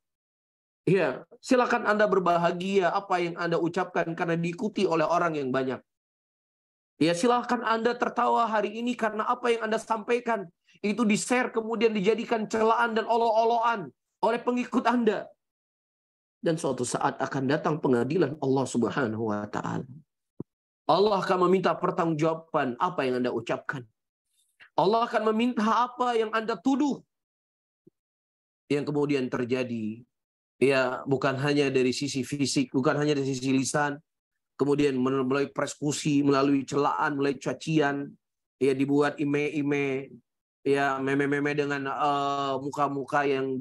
Ya, silakan Anda berbahagia apa yang Anda ucapkan karena diikuti oleh orang yang banyak. Ya, silakan Anda tertawa hari ini karena apa yang Anda sampaikan itu di-share kemudian dijadikan celaan dan olo-oloan oleh pengikut Anda. Dan suatu saat akan datang pengadilan Allah Subhanahu wa taala. Allah akan meminta pertanggungjawaban apa yang Anda ucapkan. Allah akan meminta apa yang Anda tuduh. Yang kemudian terjadi, ya bukan hanya dari sisi fisik, bukan hanya dari sisi lisan, kemudian melalui persekusi, melalui celaan, melalui cacian, ya dibuat ime-ime, ya meme-meme dengan muka-muka yang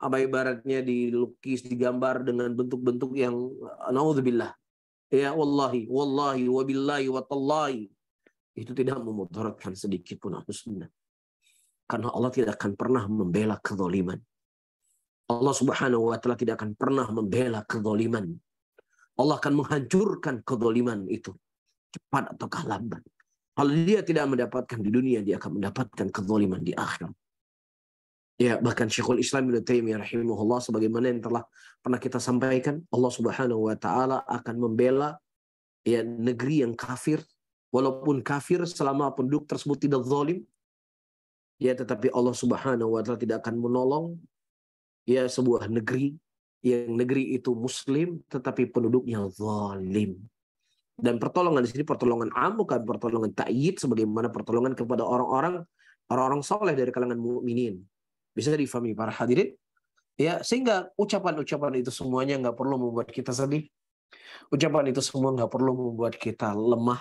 apa ibaratnya dilukis, digambar dengan bentuk-bentuk yang naudzubillah. Ya wallahi wabillahi watallahi. Itu tidak memudaratkan sedikit pun Ahlussunnah. Karena Allah tidak akan pernah membela kezaliman. Allah Subhanahu wa taala tidak akan pernah membela kezaliman. Allah akan menghancurkan kezaliman itu cepat atau lambat. Kalau dia tidak mendapatkan di dunia, dia akan mendapatkan kezaliman di akhirat. Ya, bahkan Syekhul Islam Ibnu Taimiyah rahimahullah sebagaimana yang telah pernah kita sampaikan, Allah Subhanahu wa taala akan membela ya negeri yang kafir, walaupun kafir selama penduduk tersebut tidak zalim. Ya, tetapi Allah Subhanahu wa taala tidak akan menolong ya sebuah negeri yang negeri itu muslim tetapi penduduknya zalim. Dan pertolongan di sini pertolongan am, bukan pertolongan ta'yid sebagaimana pertolongan kepada orang-orang saleh dari kalangan mukminin. Bisa difahami para hadirin? Ya, sehingga ucapan-ucapan itu semuanya nggak perlu membuat kita sedih. Ucapan itu semua nggak perlu membuat kita lemah.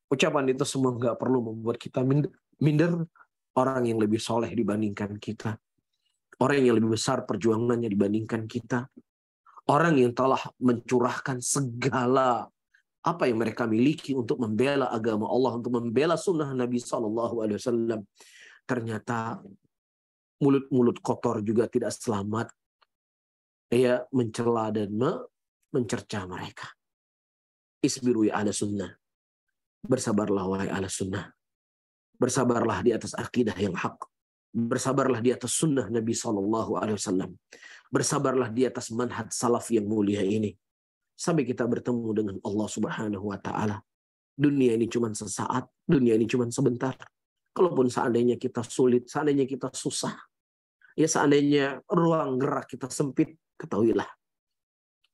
Ucapan itu semua nggak perlu membuat kita minder. Orang yang lebih soleh dibandingkan kita. Orang yang lebih besar perjuangannya dibandingkan kita. Orang yang telah mencurahkan segala apa yang mereka miliki untuk membela agama Allah, untuk membela sunnah Nabi SAW. Ternyata mulut-mulut kotor juga tidak selamat. Ya, mencela dan mencerca mereka. Isbiru ya ala sunnah. Bersabarlah wahai ala sunnah. Bersabarlah di atas akidah yang hak. Bersabarlah di atas sunnah Nabi SAW. Bersabarlah di atas manhaj salaf yang mulia ini. Sampai kita bertemu dengan Allah Subhanahu wa taala. Dunia ini cuma sesaat, dunia ini cuma sebentar. Kalaupun seandainya kita sulit, seandainya kita susah, ya seandainya ruang gerak kita sempit, ketahuilah.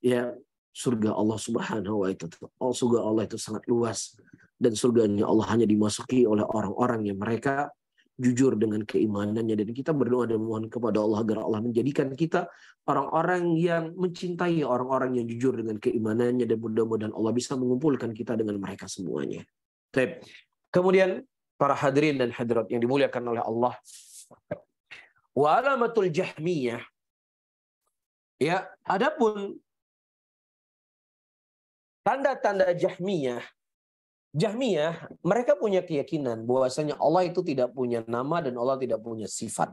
Ya, surga Allah Subhanahu wa taala, surga Allah itu sangat luas. Dan surganya Allah hanya dimasuki oleh orang-orang yang mereka jujur dengan keimanannya. Dan kita berdoa dan memohon kepada Allah agar Allah menjadikan kita orang-orang yang mencintai orang-orang yang jujur dengan keimanannya. Dan mudah-mudahan Allah bisa mengumpulkan kita dengan mereka semuanya. Baik. Kemudian para hadirin dan hadirat yang dimuliakan oleh Allah. Wa alamatul Jahmiyah, ya, adapun tanda-tanda Jahmiyah, mereka punya keyakinan bahwasanya Allah itu tidak punya nama dan Allah tidak punya sifat.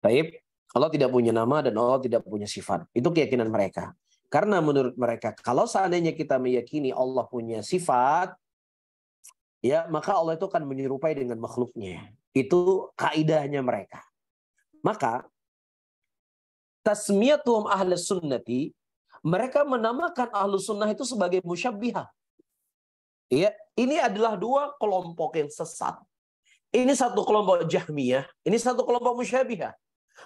Baik, Allah tidak punya nama dan Allah tidak punya sifat. Itu keyakinan mereka. Karena menurut mereka, kalau seandainya kita meyakini Allah punya sifat, ya, maka Allah itu akan menyerupai dengan makhluknya. Itu kaidahnya mereka. Maka tasmiyatuhum ahlus sunnati, mereka menamakan ahlus sunnah itu sebagai musyabbihah. Ya, ini adalah dua kelompok yang sesat. Ini satu kelompok Jahmiyah, ini satu kelompok musyabbihah.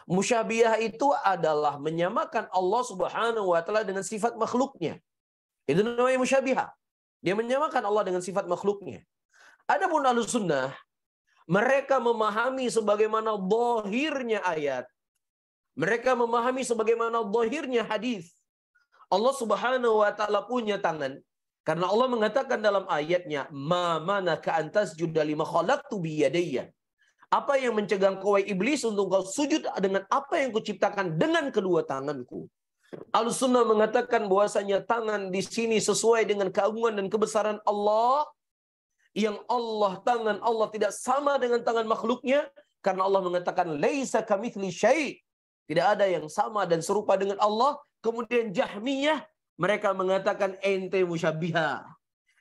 Musyabbihah itu adalah menyamakan Allah Subhanahu wa taala dengan sifat makhluknya. Itu namanya musyabbihah. Dia menyamakan Allah dengan sifat makhluknya. Adapun ahlus sunnah, mereka memahami sebagaimana zahirnya ayat. Mereka memahami sebagaimana zahirnya hadis. Allah Subhanahu wa taala punya tangan. Karena Allah mengatakan dalam ayatnya, "Ma manaka an tasjuda lima khalaqtu bi yadayya." Apa yang mencegah kau iblis untuk kau sujud dengan apa yang kuciptakan dengan kedua tanganku? Ahlussunnah mengatakan bahwasanya tangan di sini sesuai dengan keagungan dan kebesaran Allah. Yang tangan Allah tidak sama dengan tangan makhluknya. Karena Allah mengatakan, "Laisa kamitsli syai'." Tidak ada yang sama dan serupa dengan Allah. Kemudian Jahmiyah, mereka mengatakan ente musyabbihah.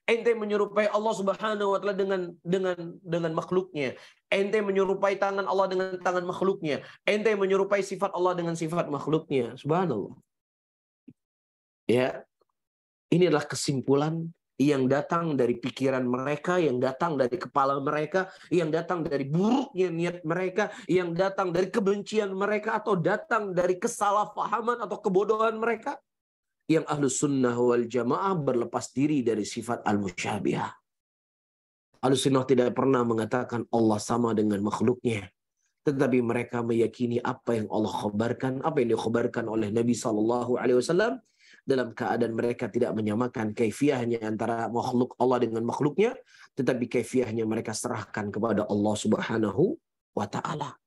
Ente menyerupai Allah Subhanahu wa taala dengan makhluknya. Ente menyerupai tangan Allah dengan tangan makhluknya. Ente menyerupai sifat Allah dengan sifat makhluknya. Subhanallah. Ya. Ini adalah kesimpulan yang datang dari pikiran mereka, yang datang dari kepala mereka, yang datang dari buruknya niat mereka, yang datang dari kebencian mereka, atau datang dari kesalahpahaman atau kebodohan mereka. Yang ahlus sunnah wal jamaah berlepas diri dari sifat al-musyabbihah. Ahlus sunnah tidak pernah mengatakan Allah sama dengan makhluknya. Tetapi mereka meyakini apa yang Allah khabarkan, apa yang dikhabarkan oleh Nabi SAW, dalam keadaan mereka tidak menyamakan kaifiyahnya antara makhluk Allah dengan makhluknya, tetapi kaifiyahnya mereka serahkan kepada Allah Subhanahu wa ta'ala.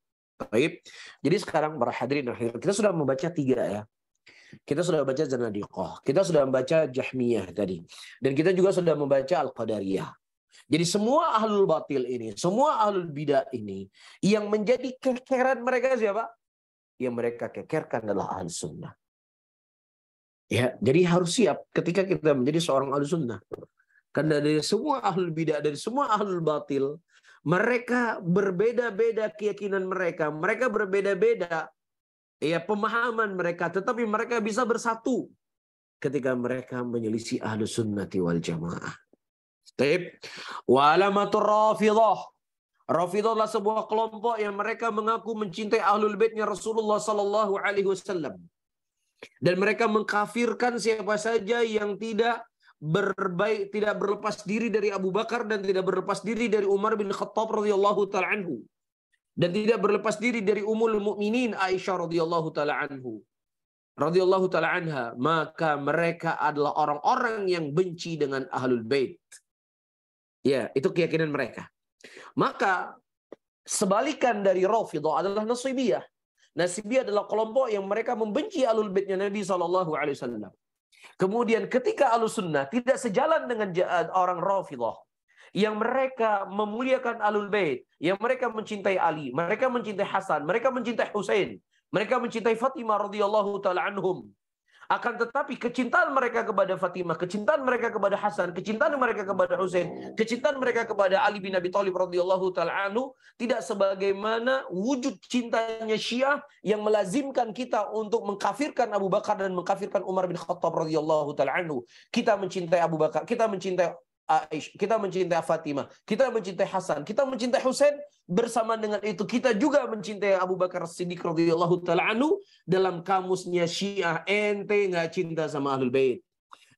Baik. Jadi sekarang para hadirin akhir, kita sudah membaca 3 ya. Kita sudah baca Zanadiqah, kita sudah membaca Jahmiyah tadi, dan kita juga sudah membaca Al-Qadariyah. Jadi semua ahlul batil ini, semua ahlul bidah ini, yang menjadi kekeran mereka siapa? Yang mereka kekerkan adalah ahlus sunnah. Ya, jadi harus siap ketika kita menjadi seorang ahlus sunnah. Karena dari semua ahlul bidah, dari semua ahlul batil, mereka berbeda-beda keyakinan mereka berbeda-beda ya pemahaman mereka, tetapi mereka bisa bersatu ketika mereka menyelisih ahlus sunnati wal jamaah. Baik. Wa alamatur Rafidhah. Rafidhah adalah sebuah kelompok yang mereka mengaku mencintai ahlul baitnya Rasulullah sallallahu alaihi wasallam. Dan mereka mengkafirkan siapa saja yang tidak berlepas diri dari Abu Bakar dan tidak berlepas diri dari Umar bin Khattab radhiyallahu taala anhu. Dan tidak berlepas diri dari Ummul Mukminin Aisyah radhiyallahu taala anha, maka mereka adalah orang-orang yang benci dengan ahlul bait. Ya, itu keyakinan mereka. Maka sebalikan dari Rafidhah adalah Nasibiyah. Nasibiyah adalah kelompok yang mereka membenci ahlul baitnya Nabi SAW. Kemudian ketika ahlus sunnah tidak sejalan dengan orang Rafidhah, yang mereka memuliakan ahlul bait, yang mereka mencintai Ali, mereka mencintai Hasan, mereka mencintai Husain, mereka mencintai Fatimah radhiyallahu taala anhum. Akan tetapi kecintaan mereka kepada Fatimah, kecintaan mereka kepada Hasan, kecintaan mereka kepada Husain, kecintaan mereka kepada Ali bin Abi Thalib radhiyallahu taala anhu tidak sebagaimana wujud cintanya Syiah yang melazimkan kita untuk mengkafirkan Abu Bakar dan mengkafirkan Umar bin Khattab radhiyallahu taala anhu. Kita mencintai Abu Bakar, kita mencintai Aisyah, kita mencintai Fatimah, kita mencintai Hasan, kita mencintai Husain, bersama dengan itu kita juga mencintai Abu Bakar Siddiq radhiyallahu taala anhu. Dalam kamusnya Syiah, ente nggak cinta sama ahlul bait,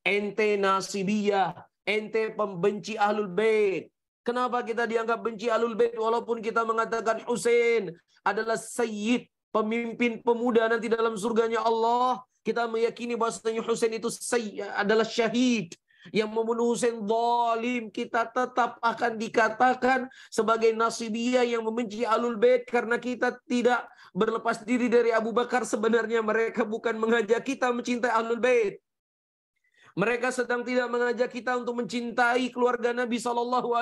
ente Nasibiyah, ente pembenci ahlul bait. Kenapa kita dianggap benci ahlul bait walaupun kita mengatakan Husain adalah sayyid, pemimpin pemuda nanti dalam surganya Allah? Kita meyakini bahwasanya Husain itu adalah syahid. yang membunuh Husain zalim, kita tetap akan dikatakan sebagai nasibiyah yang membenci Ahlul Bait karena kita tidak berlepas diri dari Abu Bakar. Sebenarnya mereka bukan mengajak kita mencintai Ahlul Bait. Mereka sedang tidak mengajak kita untuk mencintai keluarga Nabi SAW.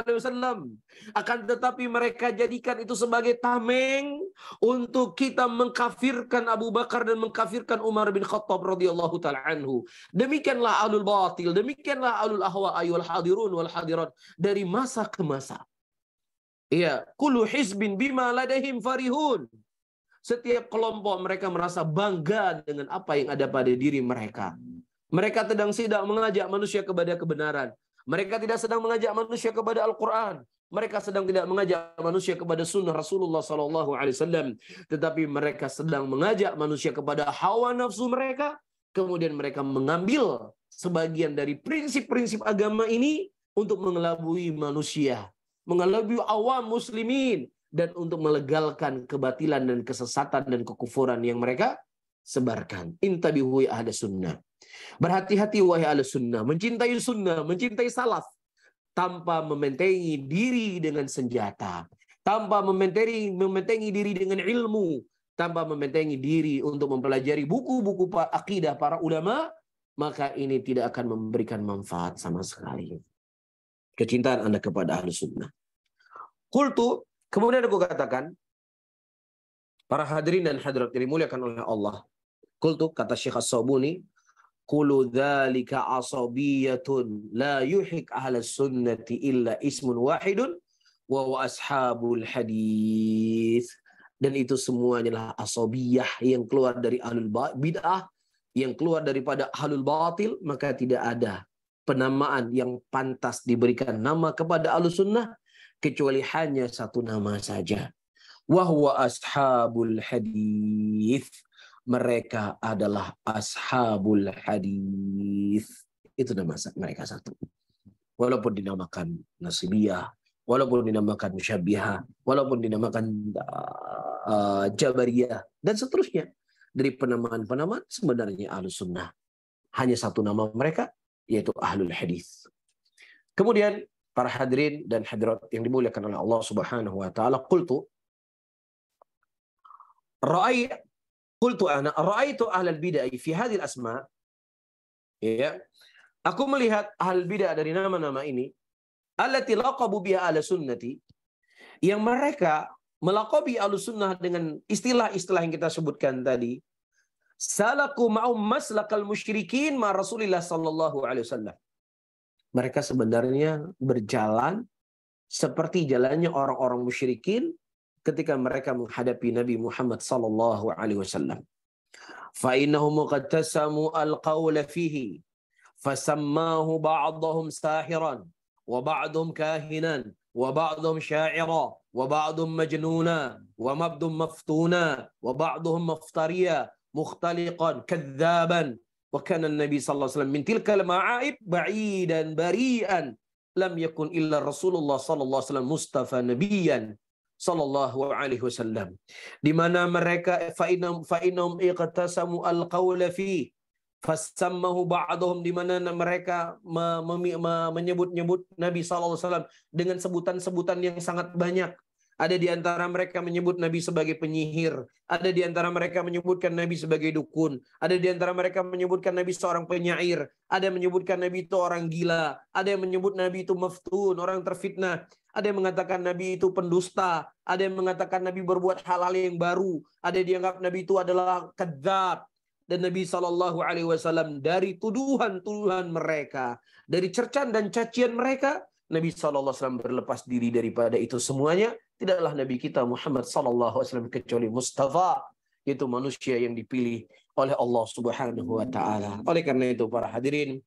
Akan tetapi mereka jadikan itu sebagai tameng untuk kita mengkafirkan Abu Bakar dan mengkafirkan Umar bin Khattab radhiyallahu taala anhu. Demikianlah ahlul batil, demikianlah ahlul ahwa ayyul hadirun wal hadirat dari masa ke masa. Iya, kullu hizbin bima ladaihim farihun. Setiap kelompok mereka merasa bangga dengan apa yang ada pada diri mereka. Mereka sedang mengajak manusia kepada kebenaran. Mereka tidak sedang mengajak manusia kepada Al-Quran. Mereka sedang tidak mengajak manusia kepada sunnah Rasulullah SAW. Tetapi mereka sedang mengajak manusia kepada hawa nafsu mereka. Kemudian mereka mengambil sebagian dari prinsip-prinsip agama ini untuk mengelabui manusia. Mengelabui awam muslimin. Dan untuk melegalkan kebatilan dan kesesatan dan kekufuran yang mereka sebarkan. Intabihu ya ahli sunnah. Berhati-hati wahai ahli sunnah, mencintai sunnah, mencintai salaf, tanpa mementengi diri dengan senjata, tanpa mementengi diri dengan ilmu, tanpa mementengi diri untuk mempelajari buku-buku akidah para ulama, maka ini tidak akan memberikan manfaat sama sekali. Kecintaan Anda kepada ahli sunnah. Qultu, kemudian aku katakan, para hadirin dan hadirat yang dimuliakan oleh Allah. Qultu, kata Syekh As-Sabuni, Qulu dzalika asabiyatun la yuhik ahlas sunnati illa ismun wahidun wa huwa ashabul hadis. Dan itu semuanya adalah asabiyah yang keluar dari ahlul bid'ah, yang keluar daripada ahlul batil, maka tidak ada penamaan yang pantas diberikan nama kepada ahlus sunnah kecuali hanya satu nama saja. Wa huwa ashabul hadis. Mereka adalah ashabul hadis. Itu nama mereka satu. Walaupun dinamakan nasibiyah, walaupun dinamakan musyabbihah, walaupun dinamakan jabariyah, dan seterusnya. Dari penamaan-penamaan sebenarnya ahlus sunnah. Hanya satu nama mereka, yaitu ahlul hadis. Kemudian, para hadirin dan hadirat yang dimuliakan oleh Allah Subhanahu wa taala, qultu ana ra'aitu ahlal bid'ah fi hadhil asma. Ya. Aku melihat ahlul bid'ah dari nama-nama ini allati laqabu biha ahli sunnati, yang mereka melaqabi ahlus sunnah dengan istilah-istilah yang kita sebutkan tadi. Salaku ma'um maslakal musyrikin ma Rasulillah sallallahu alaihi wasallam. Mereka sebenarnya berjalan seperti jalannya orang-orang musyrikin ketika mereka menghadapi Nabi Muhammad sallallahu alaihi wasallam. Fa innahum qad tasamu al-qawla fihi fasammahu ba'dhum sahiran wa ba'dhum kahinan wa ba'dhum sya'ira wa ba'dhum majnuna wa mabdhum maftuna wa ba'dhum muftariya mukhtaliqan kadzaban wa kana an-nabi sallallahu alaihi wasallam min tilkal ma'aib ba'idan bari'an lam yakun illa Rasulullah sallallahu alaihi wasallam mustafa nabiyyan sallallahu alaihi wasallam, di mana mereka fa'inam iqtasamu al-qawla fi fasammahu ba'dhum, di mana mereka menyebut-nyebut Nabi sallallahu alaihi wasallam dengan sebutan-sebutan yang sangat banyak. Ada di antara mereka menyebut Nabi sebagai penyihir, ada di antara mereka menyebutkan Nabi sebagai dukun, ada di antara mereka menyebutkan Nabi seorang penyair, ada yang menyebutkan Nabi itu orang gila, ada yang menyebut Nabi itu maftun, orang terfitnah, ada yang mengatakan Nabi itu pendusta, ada yang mengatakan Nabi berbuat hal-hal yang baru, ada yang dianggap Nabi itu adalah kadzab. Dan Nabi SAW dari tuduhan-tuduhan mereka, dari cercaan dan cacian mereka, Nabi SAW berlepas diri daripada itu semuanya. Tidaklah Nabi kita Muhammad SAW kecuali Mustafa, yaitu manusia yang dipilih oleh Allah Subhanahu wa taala. Oleh karena itu para hadirin,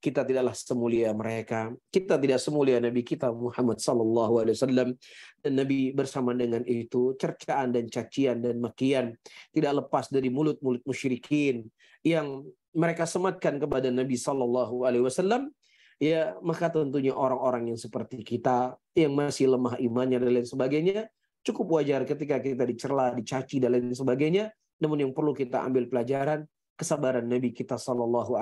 kita tidaklah semulia mereka. Kita tidak semulia Nabi kita Muhammad SAW. Dan Nabi bersama dengan itu, cercaan dan cacian dan makian tidak lepas dari mulut-mulut musyrikin yang mereka sematkan kepada Nabi SAW. Ya, maka tentunya orang-orang yang seperti kita, yang masih lemah imannya dan lain sebagainya, cukup wajar ketika kita dicela, dicaci dan lain sebagainya. Namun yang perlu kita ambil pelajaran, kesabaran Nabi kita SAW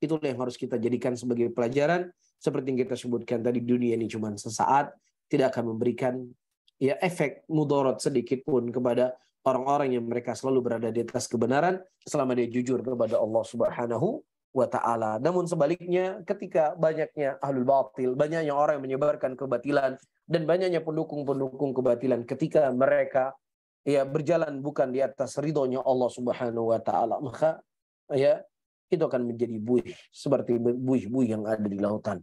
itulah yang harus kita jadikan sebagai pelajaran. Seperti yang kita sebutkan tadi, dunia ini cuma sesaat, tidak akan memberikan ya efek mudarat sedikit pun kepada orang-orang yang mereka selalu berada di atas kebenaran selama dia jujur kepada Allah Subhanahu wa ta'ala. Namun sebaliknya, ketika banyaknya ahlul batil, banyaknya orang yang menyebarkan kebatilan, dan banyaknya pendukung-pendukung kebatilan, ketika mereka ya berjalan bukan di atas ridhonya Allah Subhanahu wa ta'ala, maka ya itu akan menjadi buih seperti buih-buih yang ada di lautan.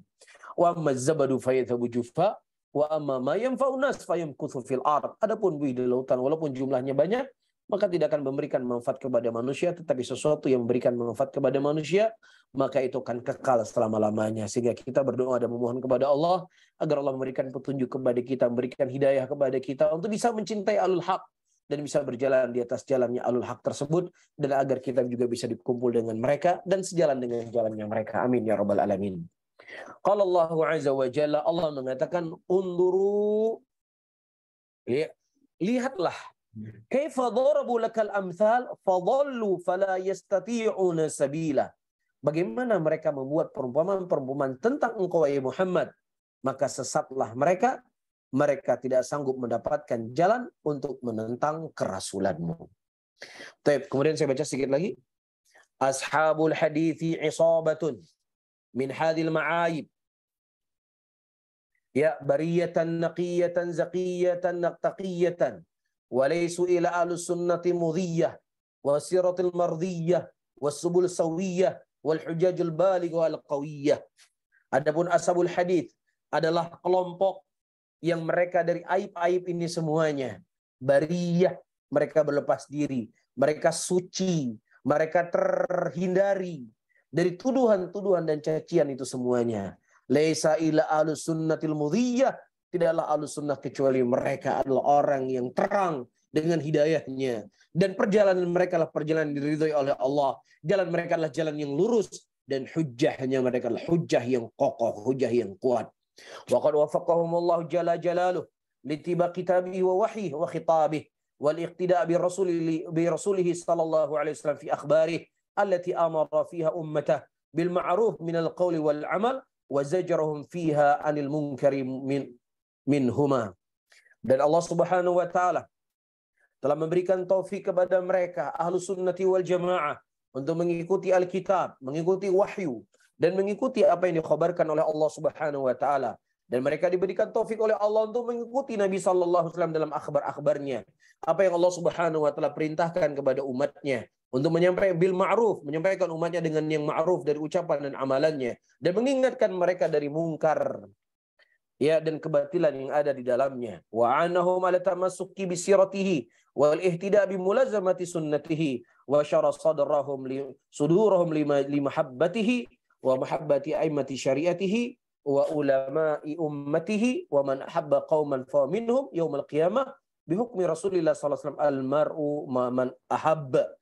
Wa amma zabadu fayadhabu jufa wa amma ma yanfa'u nas fayamkuthu fil ard. Adapun buih di lautan walaupun jumlahnya banyak, maka tidak akan memberikan manfaat kepada manusia, tetapi sesuatu yang memberikan manfaat kepada manusia, maka itu akan kekal selama-lamanya. Sehingga kita berdoa dan memohon kepada Allah agar Allah memberikan petunjuk kepada kita, memberikan hidayah kepada kita untuk bisa mencintai alul haq dan bisa berjalan di atas jalannya alul haq tersebut, dan agar kita juga bisa dikumpul dengan mereka dan sejalan dengan jalannya mereka. Amin ya rabbal alamin. Qala Allah azza wa jalla, Allah mengatakan, unduru, lihatlah, kaifa darabu lakal amthal fadallu fala yastati'una sabila. Bagaimana mereka membuat perumpamaan-perumpamaan tentang engkau ya Muhammad, maka sesatlah mereka, mereka tidak sanggup mendapatkan jalan untuk menentang kerasulanmu. Baik, kemudian saya baca sedikit lagi. Ashabul hadithi isabatun min hadil ma'ayib. Ya bariyatan naqiyatan zaqiyatan naqtaqiyatan walaysu ila ahlus sunnati mudhiyah wasiratil mardiyah wasubul sawiyah wal hujajul baligh wal qawiyah. Adapun ashabul hadith adalah kelompok yang mereka dari aib-aib ini semuanya bariyah, mereka berlepas diri, mereka suci, mereka terhindari dari tuduhan-tuduhan dan cacian itu semuanya. Laisa ila ahlus sunnatil mudhiyah, tidaklah ahlus sunnah kecuali mereka adalah orang yang terang dengan hidayahnya, dan perjalanan mereka adalah perjalanan diridhoi oleh Allah, jalan mereka adalah jalan yang lurus, dan hujjahnya mereka adalah hujjah yang kokoh, hujjah yang kuat. Wa qad wafaqahumullahu jalla jalaluhu litiba kitabihi wa wahyihi wa khitabihi wal iqtida' bi rasulihi sallallahu alaihi wasallam fi akhbarihi allati amara fiha ummatahu bil ma'ruf min al qawli wal amal wa zajrahum fiha anil munkari minhuma. Dan Allah Subhanahu wa taala telah memberikan taufik kepada mereka Ahlus Sunnati wal Jamaah untuk mengikuti Alkitab, mengikuti wahyu, dan mengikuti apa yang dikhabarkan oleh Allah Subhanahu wa taala. Dan mereka diberikan taufik oleh Allah untuk mengikuti Nabi sallallahu alaihi wasallam dalam akhbar-akhbarnya. Apa yang Allah Subhanahu wa taala perintahkan kepada umatnya untuk menyampaikan bil ma'ruf, menyampaikan umatnya dengan yang ma'ruf dari ucapan dan amalannya, dan mengingatkan mereka dari mungkar ya dan kebatilan yang ada di dalamnya. Wa anahum ala tamassuki bi siratihi wal ihtida' bi mulazamati sunnatihi wa syara sudurahum limahabbatihi wa mahabbati a'immati syariatihi wa ulama'i ummatihi wa man ahabba qauman fa minhum yaumal qiyamah bi hukmi Rasulillah sallallahu alaihi wasallam al mar'u ma man ahabba.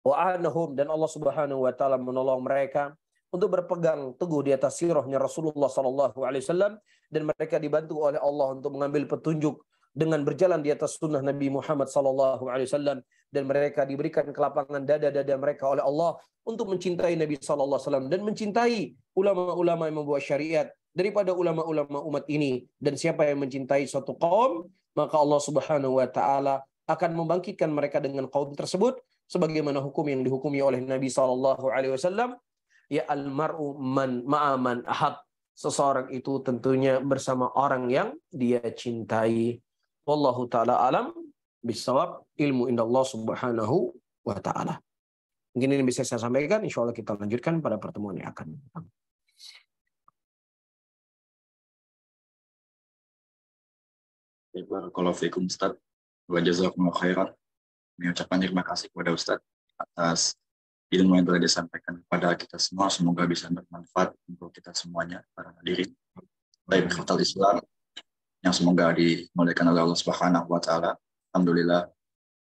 Wa anahum, dan Allah Subhanahu wa taala menolong mereka untuk berpegang teguh di atas sirahnya Rasulullah sallallahu alaihi wasallam, dan mereka dibantu oleh Allah untuk mengambil petunjuk dengan berjalan di atas sunnah Nabi Muhammad sallallahu alaihi wasallam, dan mereka diberikan kelapangan dada-dada mereka oleh Allah untuk mencintai Nabi sallallahu alaihi wasallam dan mencintai ulama-ulama yang membuat syariat daripada ulama-ulama umat ini. Dan siapa yang mencintai suatu kaum, maka Allah Subhanahu wa taala akan membangkitkan mereka dengan kaum tersebut sebagaimana hukum yang dihukumi oleh Nabi sallallahu alaihi wasallam. Ya almar'u man ma'aman ahab, seseorang itu tentunya bersama orang yang dia cintai. Wallahu taala alam bisawab, ilmu indallah subhanahu wa taala. Mungkin ini bisa saya sampaikan, insyaallah kita lanjutkan pada pertemuan yang akan datang. Barakallahu fiikum Ustaz, wa jazakumullahu khairan. Mengucapkan terima kasih kepada Ustaz atas ilmu yang telah disampaikan kepada kita semua. Semoga bisa bermanfaat untuk kita semuanya, para hadirin. Baik, ikhwatal Islam yang semoga dimuliakan oleh Allah Subhanahu wa taala. Alhamdulillah,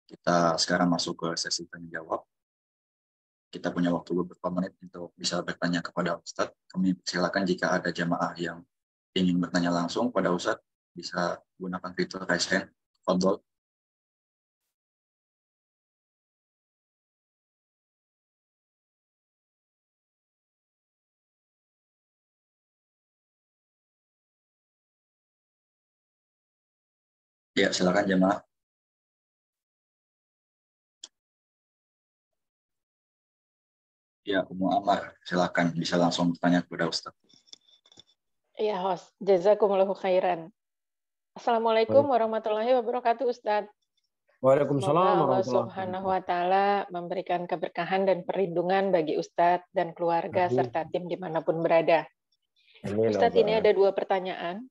kita sekarang masuk ke sesi tanya jawab. Kita punya waktu beberapa menit untuk bisa bertanya kepada Ustaz. Kami silakan jika ada jamaah yang ingin bertanya langsung pada Ustaz, bisa gunakan fitur raise hand. Fadhol. Ya, silakan jemaah. Ya, Umu Amar, silakan bisa langsung bertanya kepada Ustaz. Iya, host. Jazakumullahu khairan. Assalamualaikum warahmatullahi wabarakatuh, Ustadz. Waalaikumsalam Semoga Allah warahmatullahi Subhanahu wa Ta'ala memberikan keberkahan dan perlindungan bagi Ustadz dan keluarga Amin. serta tim dimanapun berada. Amin. Ustadz, ini ada 2 pertanyaan.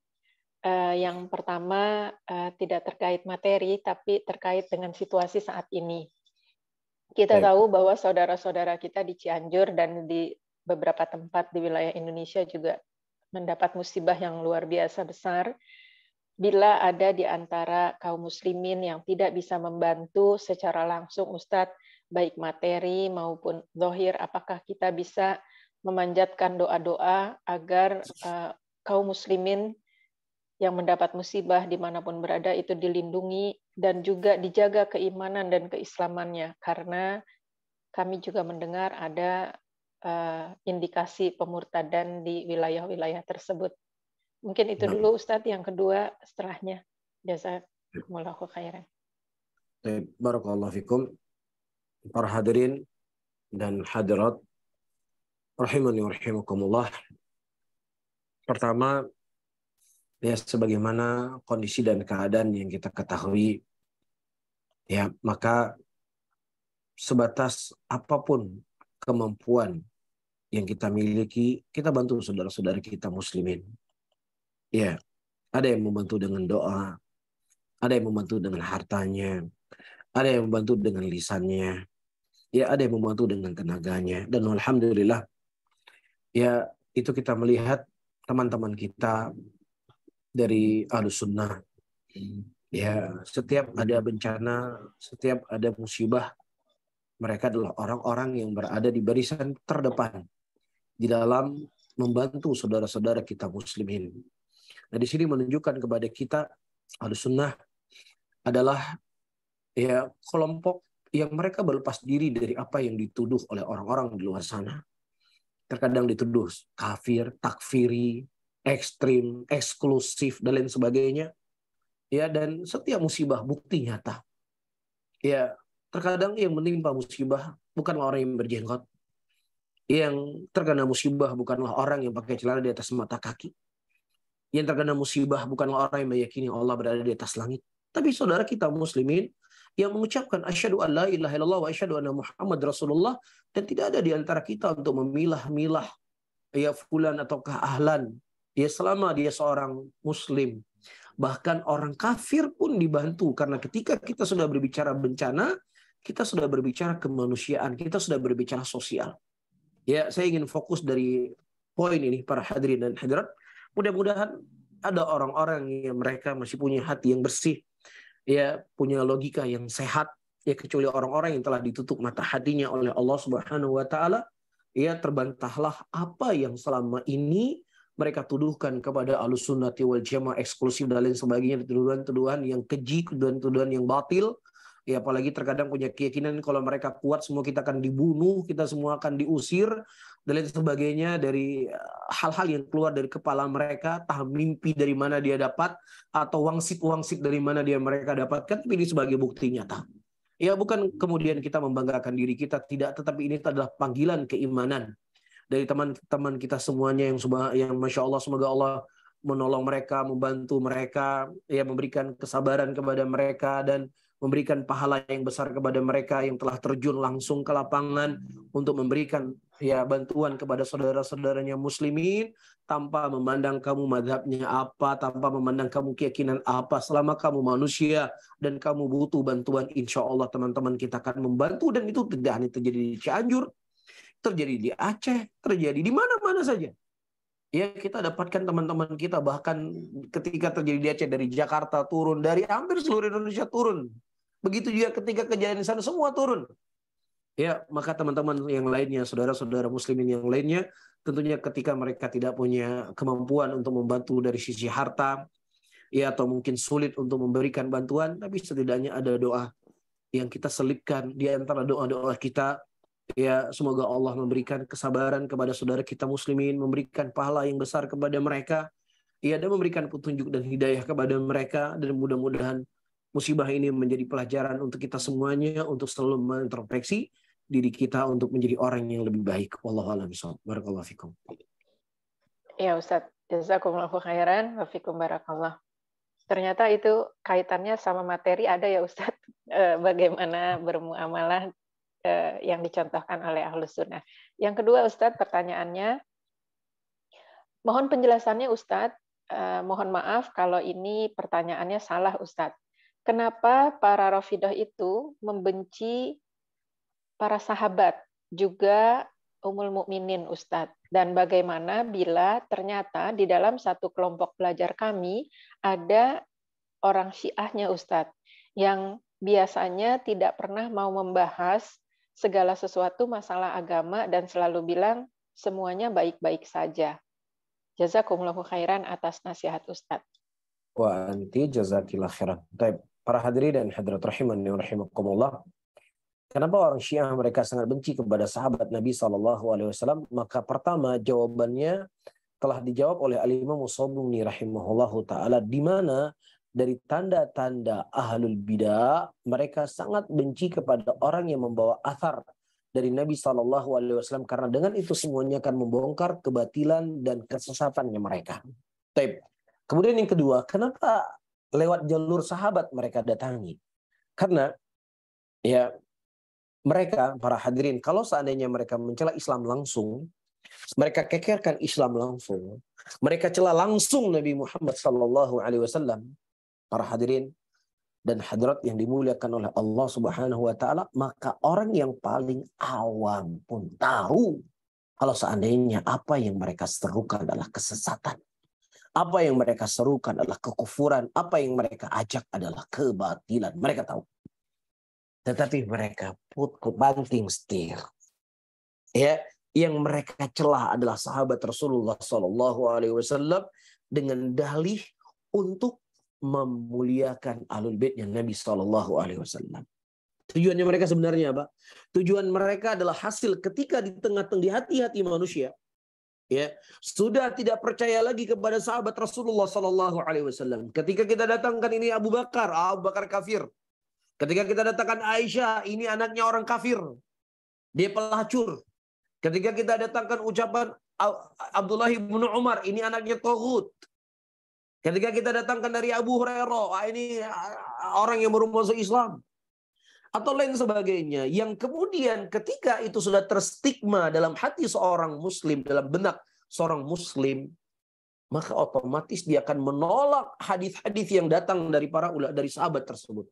Yang pertama tidak terkait materi, tapi terkait dengan situasi saat ini. Kita Baik. tahu bahwa saudara-saudara kita di Cianjur dan di beberapa tempat di wilayah Indonesia juga mendapat musibah yang luar biasa besar. Bila ada di antara kaum muslimin yang tidak bisa membantu secara langsung, Ustadz, baik materi maupun zahir, apakah kita bisa memanjatkan doa-doa agar kaum muslimin yang mendapat musibah dimanapun berada itu dilindungi dan juga dijaga keimanan dan keislamannya, karena kami juga mendengar ada indikasi pemurtadan di wilayah-wilayah tersebut. Mungkin itu dulu Ustadz, yang kedua setelahnya. Jazakumullahu khairan. Barakallahu fikum. Para hadirin dan hadirat rahimani wa rahimakumullah. Pertama, ya sebagaimana kondisi dan keadaan yang kita ketahui, ya maka sebatas apapun kemampuan yang kita miliki, kita bantu saudara-saudara kita muslimin. Ya, ada yang membantu dengan doa, ada yang membantu dengan hartanya, ada yang membantu dengan lisannya, ya ada yang membantu dengan tenaganya. Dan alhamdulillah, ya itu kita melihat teman-teman kita dari Ahlus Sunnah, ya setiap ada bencana, setiap ada musibah, mereka adalah orang-orang yang berada di barisan terdepan di dalam membantu saudara-saudara kita muslimin. Nah, di sini menunjukkan kepada kita Ahlus Sunnah adalah ya kelompok yang mereka berlepas diri dari apa yang dituduh oleh orang-orang di luar sana. Terkadang dituduh kafir, takfiri, ekstrim, eksklusif dan lain sebagainya. Ya, dan setiap musibah bukti nyata. Ya, terkadang yang menimpa musibah bukanlah orang yang berjenggot. Yang terkena musibah bukanlah orang yang pakai celana di atas mata kaki. Yang terkena musibah bukanlah orang yang meyakini Allah berada di atas langit. Tapi saudara kita muslimin yang mengucapkan asyhadu an la ilaha illallah wa asyhadu anna Muhammad Rasulullah, dan tidak ada di antara kita untuk memilah-milah ya fulan ataukah ahlan, ya selama dia seorang muslim. Bahkan orang kafir pun dibantu, karena ketika kita sudah berbicara bencana, kita sudah berbicara kemanusiaan, kita sudah berbicara sosial. Ya, saya ingin fokus dari poin ini para hadirin dan hadirat. Mudah-mudahan ada orang-orang yang mereka masih punya hati yang bersih, ya punya logika yang sehat, ya kecuali orang-orang yang telah ditutup mata hatinya oleh Allah Subhanahu wa Ta'ala. Ya, terbantahlah apa yang selama ini mereka tuduhkan kepada Ahlus Sunnati wal Jamaah eksklusif dan lain sebagainya, tuduhan-tuduhan yang keji, tuduhan-tuduhan yang batil. Ya, apalagi terkadang punya keyakinan kalau mereka kuat semua kita akan dibunuh, kita semua akan diusir dan lain sebagainya, dari hal-hal yang keluar dari kepala mereka, entah mimpi dari mana dia dapat atau wangsit-wangsit dari mana dia mereka dapatkan, tapi ini sebagai bukti nyata. Ya, bukan kemudian kita membanggakan diri kita, tidak, tetapi ini adalah panggilan keimanan dari teman-teman kita semuanya yang Masya Allah, semoga Allah menolong mereka, membantu mereka, ya memberikan kesabaran kepada mereka dan memberikan pahala yang besar kepada mereka yang telah terjun langsung ke lapangan untuk memberikan ya bantuan kepada saudara-saudaranya muslimin, tanpa memandang kamu madhabnya apa, tanpa memandang kamu keyakinan apa. Selama kamu manusia dan kamu butuh bantuan, insya Allah teman-teman kita akan membantu. Dan itu tidak hanya terjadi di Cianjur, terjadi di Aceh, terjadi di mana-mana saja. Ya, kita dapatkan teman-teman kita bahkan ketika terjadi di Aceh, dari Jakarta turun, dari hampir seluruh Indonesia turun. Begitu juga ketika kejadian di sana semua turun. Ya, maka teman-teman yang lainnya, saudara-saudara muslimin yang lainnya, tentunya ketika mereka tidak punya kemampuan untuk membantu dari sisi harta, ya atau mungkin sulit untuk memberikan bantuan, tapi setidaknya ada doa yang kita selipkan di antara doa-doa kita. Ya, semoga Allah memberikan kesabaran kepada saudara kita muslimin, memberikan pahala yang besar kepada mereka, ya, dan memberikan petunjuk dan hidayah kepada mereka, dan mudah-mudahan musibah ini menjadi pelajaran untuk kita semuanya, untuk selalu mengintrospeksi diri kita untuk menjadi orang yang lebih baik. Wallahu a'lam bishawab. Barakallahu fikum. Ya Ustadz, jazakumullahu khairan wa fikum barakallah. Ternyata itu kaitannya sama materi ada ya Ustadz, bagaimana bermuamalah yang dicontohkan oleh Ahlus Sunnah. Yang kedua Ustadz, pertanyaannya, mohon penjelasannya Ustadz, mohon maaf kalau ini pertanyaannya salah Ustadz. Kenapa para Rafidah itu membenci para sahabat, juga Ummul Mukminin Ustadz? Dan bagaimana bila ternyata di dalam satu kelompok belajar kami ada orang Syiahnya Ustadz, yang biasanya tidak pernah mau membahas segala sesuatu masalah agama dan selalu bilang semuanya baik-baik saja. Jazakumullahu khairan atas nasihat Ustadz. Wa anti jazakillah khairan. Baik, para hadirin dan hadirat rahimani wa rahimakumullah. Kenapa orang Syiah mereka sangat benci kepada sahabat Nabi SAW? Maka pertama jawabannya telah dijawab oleh Al-Imam As-Sabuni rahimahullahu ta'ala, di mana dari tanda-tanda ahlul bidah mereka sangat benci kepada orang yang membawa athar dari Nabi SAW, karena dengan itu semuanya akan membongkar kebatilan dan kesesatannya mereka. Baik. Kemudian yang kedua, kenapa lewat jalur sahabat mereka datangi? Karena ya mereka, para hadirin, kalau seandainya mereka mencela Islam langsung, mereka kekerkan Islam langsung, mereka cela langsung Nabi Muhammad SAW, para hadirin dan hadirat yang dimuliakan oleh Allah Subhanahu wa taala, maka orang yang paling awam pun tahu kalau seandainya apa yang mereka serukan adalah kesesatan. Apa yang mereka serukan adalah kekufuran, apa yang mereka ajak adalah kebatilan. Mereka tahu. Tetapi mereka banting setir. Ya, yang mereka celah adalah sahabat Rasulullah SAW dengan dalih untuk memuliakan ahlul baitnya Nabi SAW. Tujuannya mereka sebenarnya apa? Tujuan mereka adalah hasil ketika di tengah-tengah di hati-hati manusia, ya, sudah tidak percaya lagi kepada sahabat Rasulullah SAW. Ketika kita datangkan ini Abu Bakar kafir. Ketika kita datangkan Aisyah, ini anaknya orang kafir, dia pelacur. Ketika kita datangkan ucapan Abdullah bin Umar, ini anaknya taghut. Ketika kita datangkan dari Abu Hurairah, ini orang yang baru masuk Islam. Atau lain sebagainya. Yang kemudian ketika itu sudah terstigma dalam hati seorang muslim, dalam benak seorang muslim, maka otomatis dia akan menolak hadis-hadis yang datang dari dari sahabat tersebut.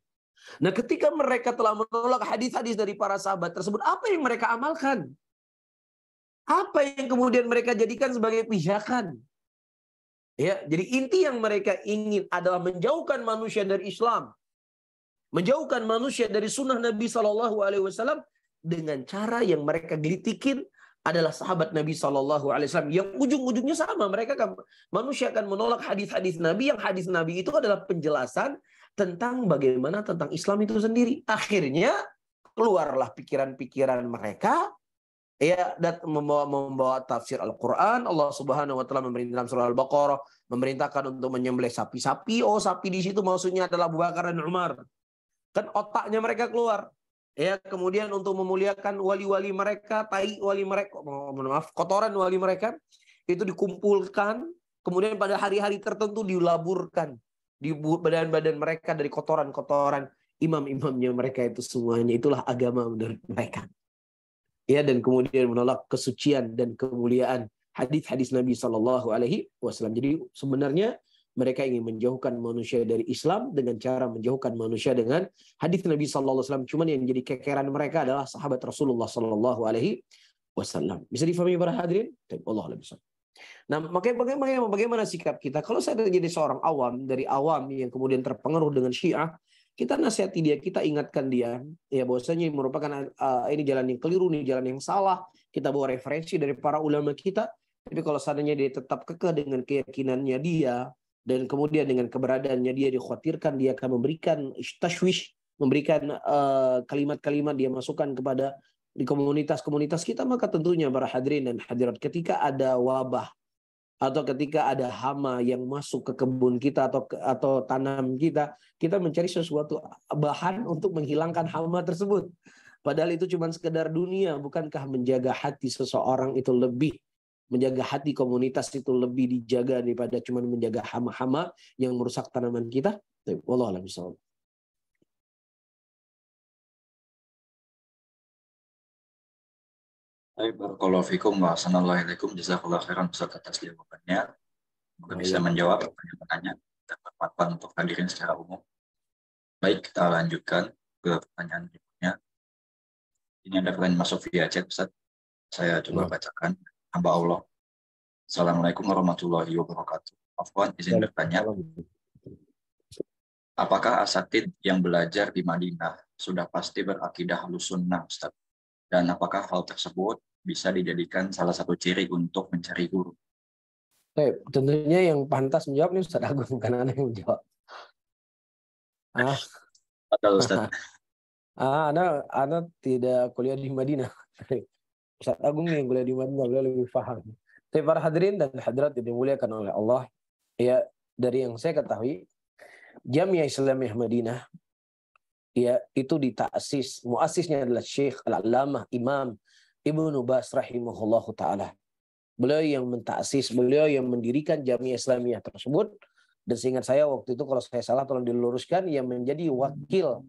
Nah, ketika mereka telah menolak hadis-hadis dari para sahabat tersebut, apa yang mereka amalkan? Apa yang kemudian mereka jadikan sebagai pijakan? Ya, jadi inti yang mereka ingin adalah menjauhkan manusia dari Islam, menjauhkan manusia dari sunnah Nabi SAW dengan cara yang mereka gelitikin adalah sahabat Nabi SAW, yang ujung-ujungnya sama. Manusia akan menolak hadis-hadis Nabi, yang hadis Nabi itu adalah penjelasan tentang bagaimana tentang Islam itu sendiri. Akhirnya keluarlah pikiran-pikiran mereka, ya, dan membawa tafsir Al-Quran. Allah Subhanahu wa taala memerintah dalam surah Al-Baqarah, memerintahkan untuk menyembelih sapi-sapi. Oh, sapi di situ maksudnya adalah Abu Bakar dan Umar. Kan otaknya mereka keluar. Ya, kemudian untuk memuliakan wali-wali mereka, kotoran wali mereka itu dikumpulkan, kemudian pada hari-hari tertentu dilaburkan di badan-badan mereka dari kotoran-kotoran imam-imamnya mereka itu semuanya. Itulah agama menurut mereka. Ya, dan kemudian menolak kesucian dan kemuliaan hadis-hadis Nabi SAW. Jadi sebenarnya mereka ingin menjauhkan manusia dari Islam dengan cara menjauhkan manusia dengan hadis Nabi SAW. Cuman yang jadi kekeran mereka adalah sahabat Rasulullah SAW. Bisa difahami para hadirin? Allah lebih. Nah, bagaimana sikap kita? Kalau saya jadi seorang awam, dari awam yang kemudian terpengaruh dengan Syiah, kita nasihati dia, kita ingatkan dia, ya, bahwasanya ini merupakan ini jalan yang keliru, ini jalan yang salah. Kita bawa referensi dari para ulama kita. Tapi kalau seandainya dia tetap kekeh dengan keyakinannya dia, dan kemudian dengan keberadaannya dia dikhawatirkan dia akan memberikan tashwish, memberikan kalimat-kalimat dia masukkan kepada di komunitas-komunitas kita, maka tentunya para hadirin dan hadirat, ketika ada wabah atau ketika ada hama yang masuk ke kebun kita atau tanam kita, kita mencari sesuatu bahan untuk menghilangkan hama tersebut. Padahal itu cuma sekedar dunia. Bukankah menjaga hati seseorang itu lebih, menjaga hati komunitas itu lebih dijaga daripada cuma menjaga hama-hama yang merusak tanaman kita? Wallahu a'lam bishawab. Baik, barakallahu fikum wa assalamualaikum jazakallahu khairan Ustaz atas jawabannya. Semoga bisa menjawab pertanyaan dan bermanfaat untuk hadirin secara umum. Baik, kita lanjutkan ke pertanyaan berikutnya. Ini ada pertanyaan masuk via chat, Ustaz. Saya coba bacakan. Hamba Allah. Assalamualaikum warahmatullahi wabarakatuh. Afwan, izin bertanya. Apakah asatid yang belajar di Madinah sudah pasti berakidah Ahlussunnah, Ustaz? Dan apakah hal tersebut bisa dijadikan salah satu ciri untuk mencari guru? Tentunya yang pantas menjawab ini Ustaz Agung, bukan Anda yang menjawab. Betul, Ustaz. Ana tidak kuliah di Madinah. Ustaz Agung yang kuliah di Madinah, beliau lebih paham. Tapi para hadirin dan hadirat yang dimuliakan oleh Allah, ya dari yang saya ketahui, Jamiah Islamiyah Madinah, ya itu ditaksis, muasisnya adalah Syekh Al-Allamah Imam Ibnu Baz rahimahullahu taala. Beliau yang mentaksis, beliau yang mendirikan Jamiah Islamiyah tersebut. Dan seingat saya waktu itu, kalau saya salah tolong diluruskan, yang menjadi wakil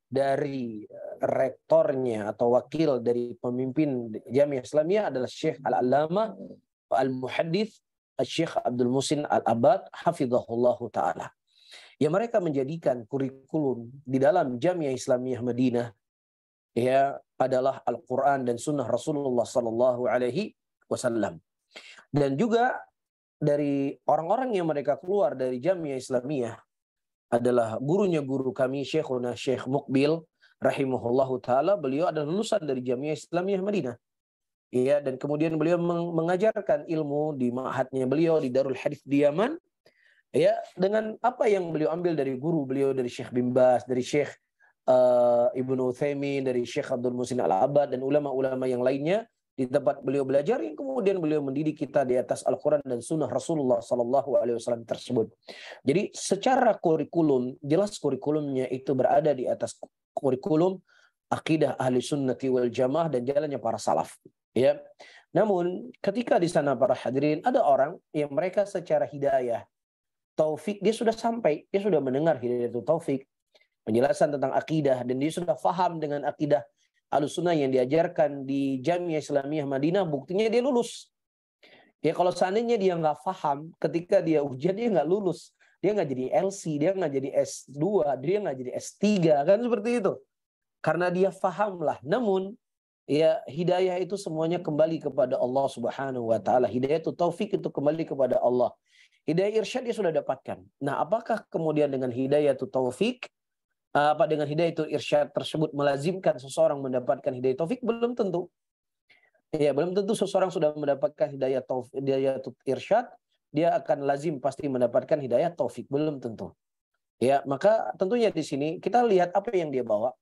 dari rektornya atau wakil dari pemimpin Jamiah Islamiyah adalah Syekh Al-Allamah Al-Muhaddits Syekh Abdul Muhsin Al-Abbad hafizahullahu taala. Ya, mereka menjadikan kurikulum di dalam Jamiah Islamiyah Madinah ya adalah Al-Qur'an dan sunnah Rasulullah sallallahu alaihi wasallam. Dan juga dari orang-orang yang mereka keluar dari Jamiah Islamiyah adalah gurunya guru kami Syekhuna Syekh Muqbil rahimahullahu taala. Beliau adalah lulusan dari Jamiah Islamiyah Madinah. Ya, dan kemudian beliau mengajarkan ilmu di ma'hadnya beliau di Darul Hadits di Yaman. Ya, dengan apa yang beliau ambil dari guru beliau, dari Syekh bin Baz, dari Syekh Ibnu Utsaimin, dari Syekh Abdul Muhsin Al-Abbad dan ulama-ulama yang lainnya di tempat beliau belajar, yang kemudian beliau mendidik kita di atas Al-Quran dan Sunnah Rasulullah SAW tersebut. Jadi secara kurikulum, jelas kurikulumnya itu berada di atas kurikulum akidah ahli sunnati wal jamaah dan jalannya para salaf. Ya, namun ketika di sana para hadirin ada orang yang mereka secara hidayah taufik, dia sudah sampai, dia sudah mendengar hidayah itu taufik, penjelasan tentang akidah, dan dia sudah faham dengan akidah Ahlussunnah yang diajarkan di Jamiah Islamiyah Madinah, buktinya dia lulus. Ya, kalau seandainya dia nggak faham, ketika dia ujian dia nggak lulus, dia nggak jadi LC, dia nggak jadi S2, dia nggak jadi S3, kan seperti itu. Karena dia faham lah. Namun ya, hidayah itu semuanya kembali kepada Allah Subhanahu wa taala. Hidayah itu taufik itu kembali kepada Allah. Hidayah irsyad dia sudah dapatkan. Nah, apakah kemudian dengan hidayah itu taufik, dengan hidayah itu irsyad tersebut melazimkan seseorang mendapatkan hidayah taufik? Belum tentu. Ya, belum tentu seseorang sudah mendapatkan hidayah taufik, hidayah irsyad, dia akan lazim pasti mendapatkan hidayah taufik. Belum tentu. Ya, maka tentunya di sini kita lihat apa yang dia bawa.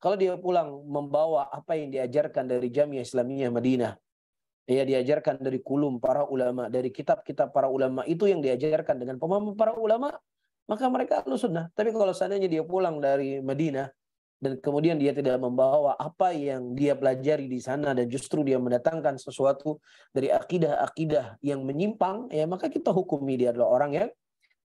Kalau dia pulang membawa apa yang diajarkan dari Jamiah Islamiyah Madinah, ya diajarkan dari kulum para ulama, dari kitab-kitab para ulama, itu yang diajarkan dengan pemahaman para ulama, maka mereka Ahlussunnah. Tapi kalau seandainya dia pulang dari Madinah dan kemudian dia tidak membawa apa yang dia pelajari di sana dan justru dia mendatangkan sesuatu dari akidah-akidah yang menyimpang, ya maka kita hukumi dia adalah orang yang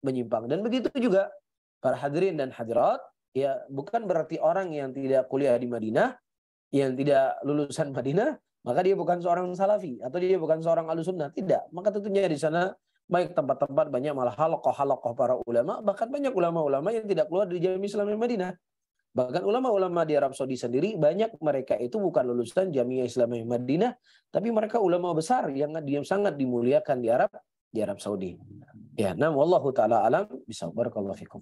menyimpang. Dan begitu juga para hadirin dan hadirat, ya bukan berarti orang yang tidak kuliah di Madinah, yang tidak lulusan Madinah, maka dia bukan seorang salafi atau dia bukan seorang Ahlussunnah. Tidak. Maka tentunya di sana baik tempat-tempat banyak malah halaqah para ulama, bahkan banyak ulama-ulama yang tidak keluar dari Jamiah Islamiyah Madinah. Bahkan ulama-ulama di Arab Saudi sendiri, banyak mereka itu bukan lulusan Jamiah Islamiyah Madinah, tapi mereka ulama besar yang sangat dimuliakan di Arab Saudi. Ya, nah wallahu taala alam bisa. Barakallahu fikum.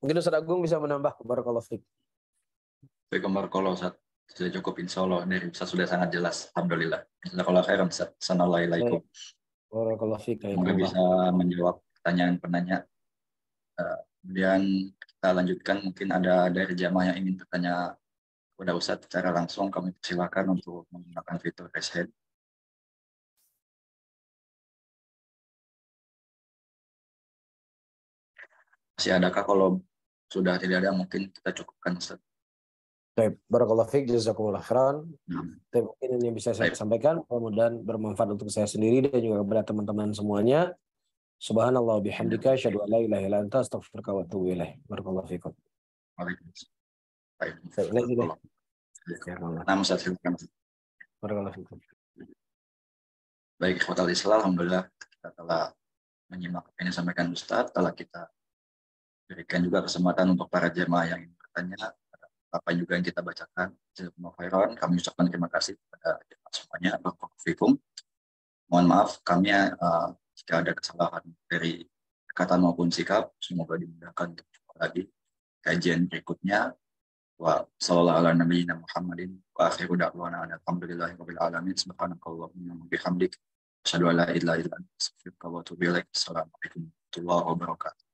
Mungkin Ustaz Agung bisa menambah. Barakallahu fikum. Baik, barakallahu Ustaz. Sudah cukup, insya Allah. Dari Ustaz sudah sangat jelas. Alhamdulillah. Jazakallahu khairan Ustaz. Assalamualaikum. Barakallahu fikum. Semoga bisa menjawab pertanyaan penanya. Kemudian kita lanjutkan. Mungkin ada dari jamaah yang ingin bertanya kepada Ustaz secara langsung. Kami persilakan untuk menggunakan fitur raise hand. Masih adakah? Kalau sudah tidak ada, mungkin kita cukupkan, Ustaz. Baik, barakallahu fiik, jazakumullah khairan. Mungkin ini yang bisa saya Baik. sampaikan, mudah-mudahan bermanfaat untuk saya sendiri dan juga kepada teman-teman semuanya. Subhanallah bihamdika asyhadu an la ilaha illa anta astaghfiruka wa atubu ilaik. Barakallahu fiikum. Baik. Lagi deh. Nah, Ustaz, silakan. Barakallahu fiikum. Baik, ikhwatal Islam, alhamdulillah kita telah menyimak apa yang disampaikan Ustaz, telah kita berikan juga kesempatan untuk para jemaah yang ingin bertanya apa juga yang kita bacakan. Jazakumullah khairan. Kami ucapkan terima kasih kepada jemaah semuanya. Barakallahu fiikum. Mohon maaf kami jika ada kesalahan dari kata maupun sikap, semoga dimudahkan untuk lagi kajian berikutnya. Wa sallallahu ala nabiyyina Muhammadin wa akhiru da'wana alhamdulillahi rabbil alamin. Subhanakallahumma wa bihamdik asyhadu an la ilaha illa anta astaghfiruka wa atubu ilaik. Assalamualaikum warahmatullahi wabarakatuh.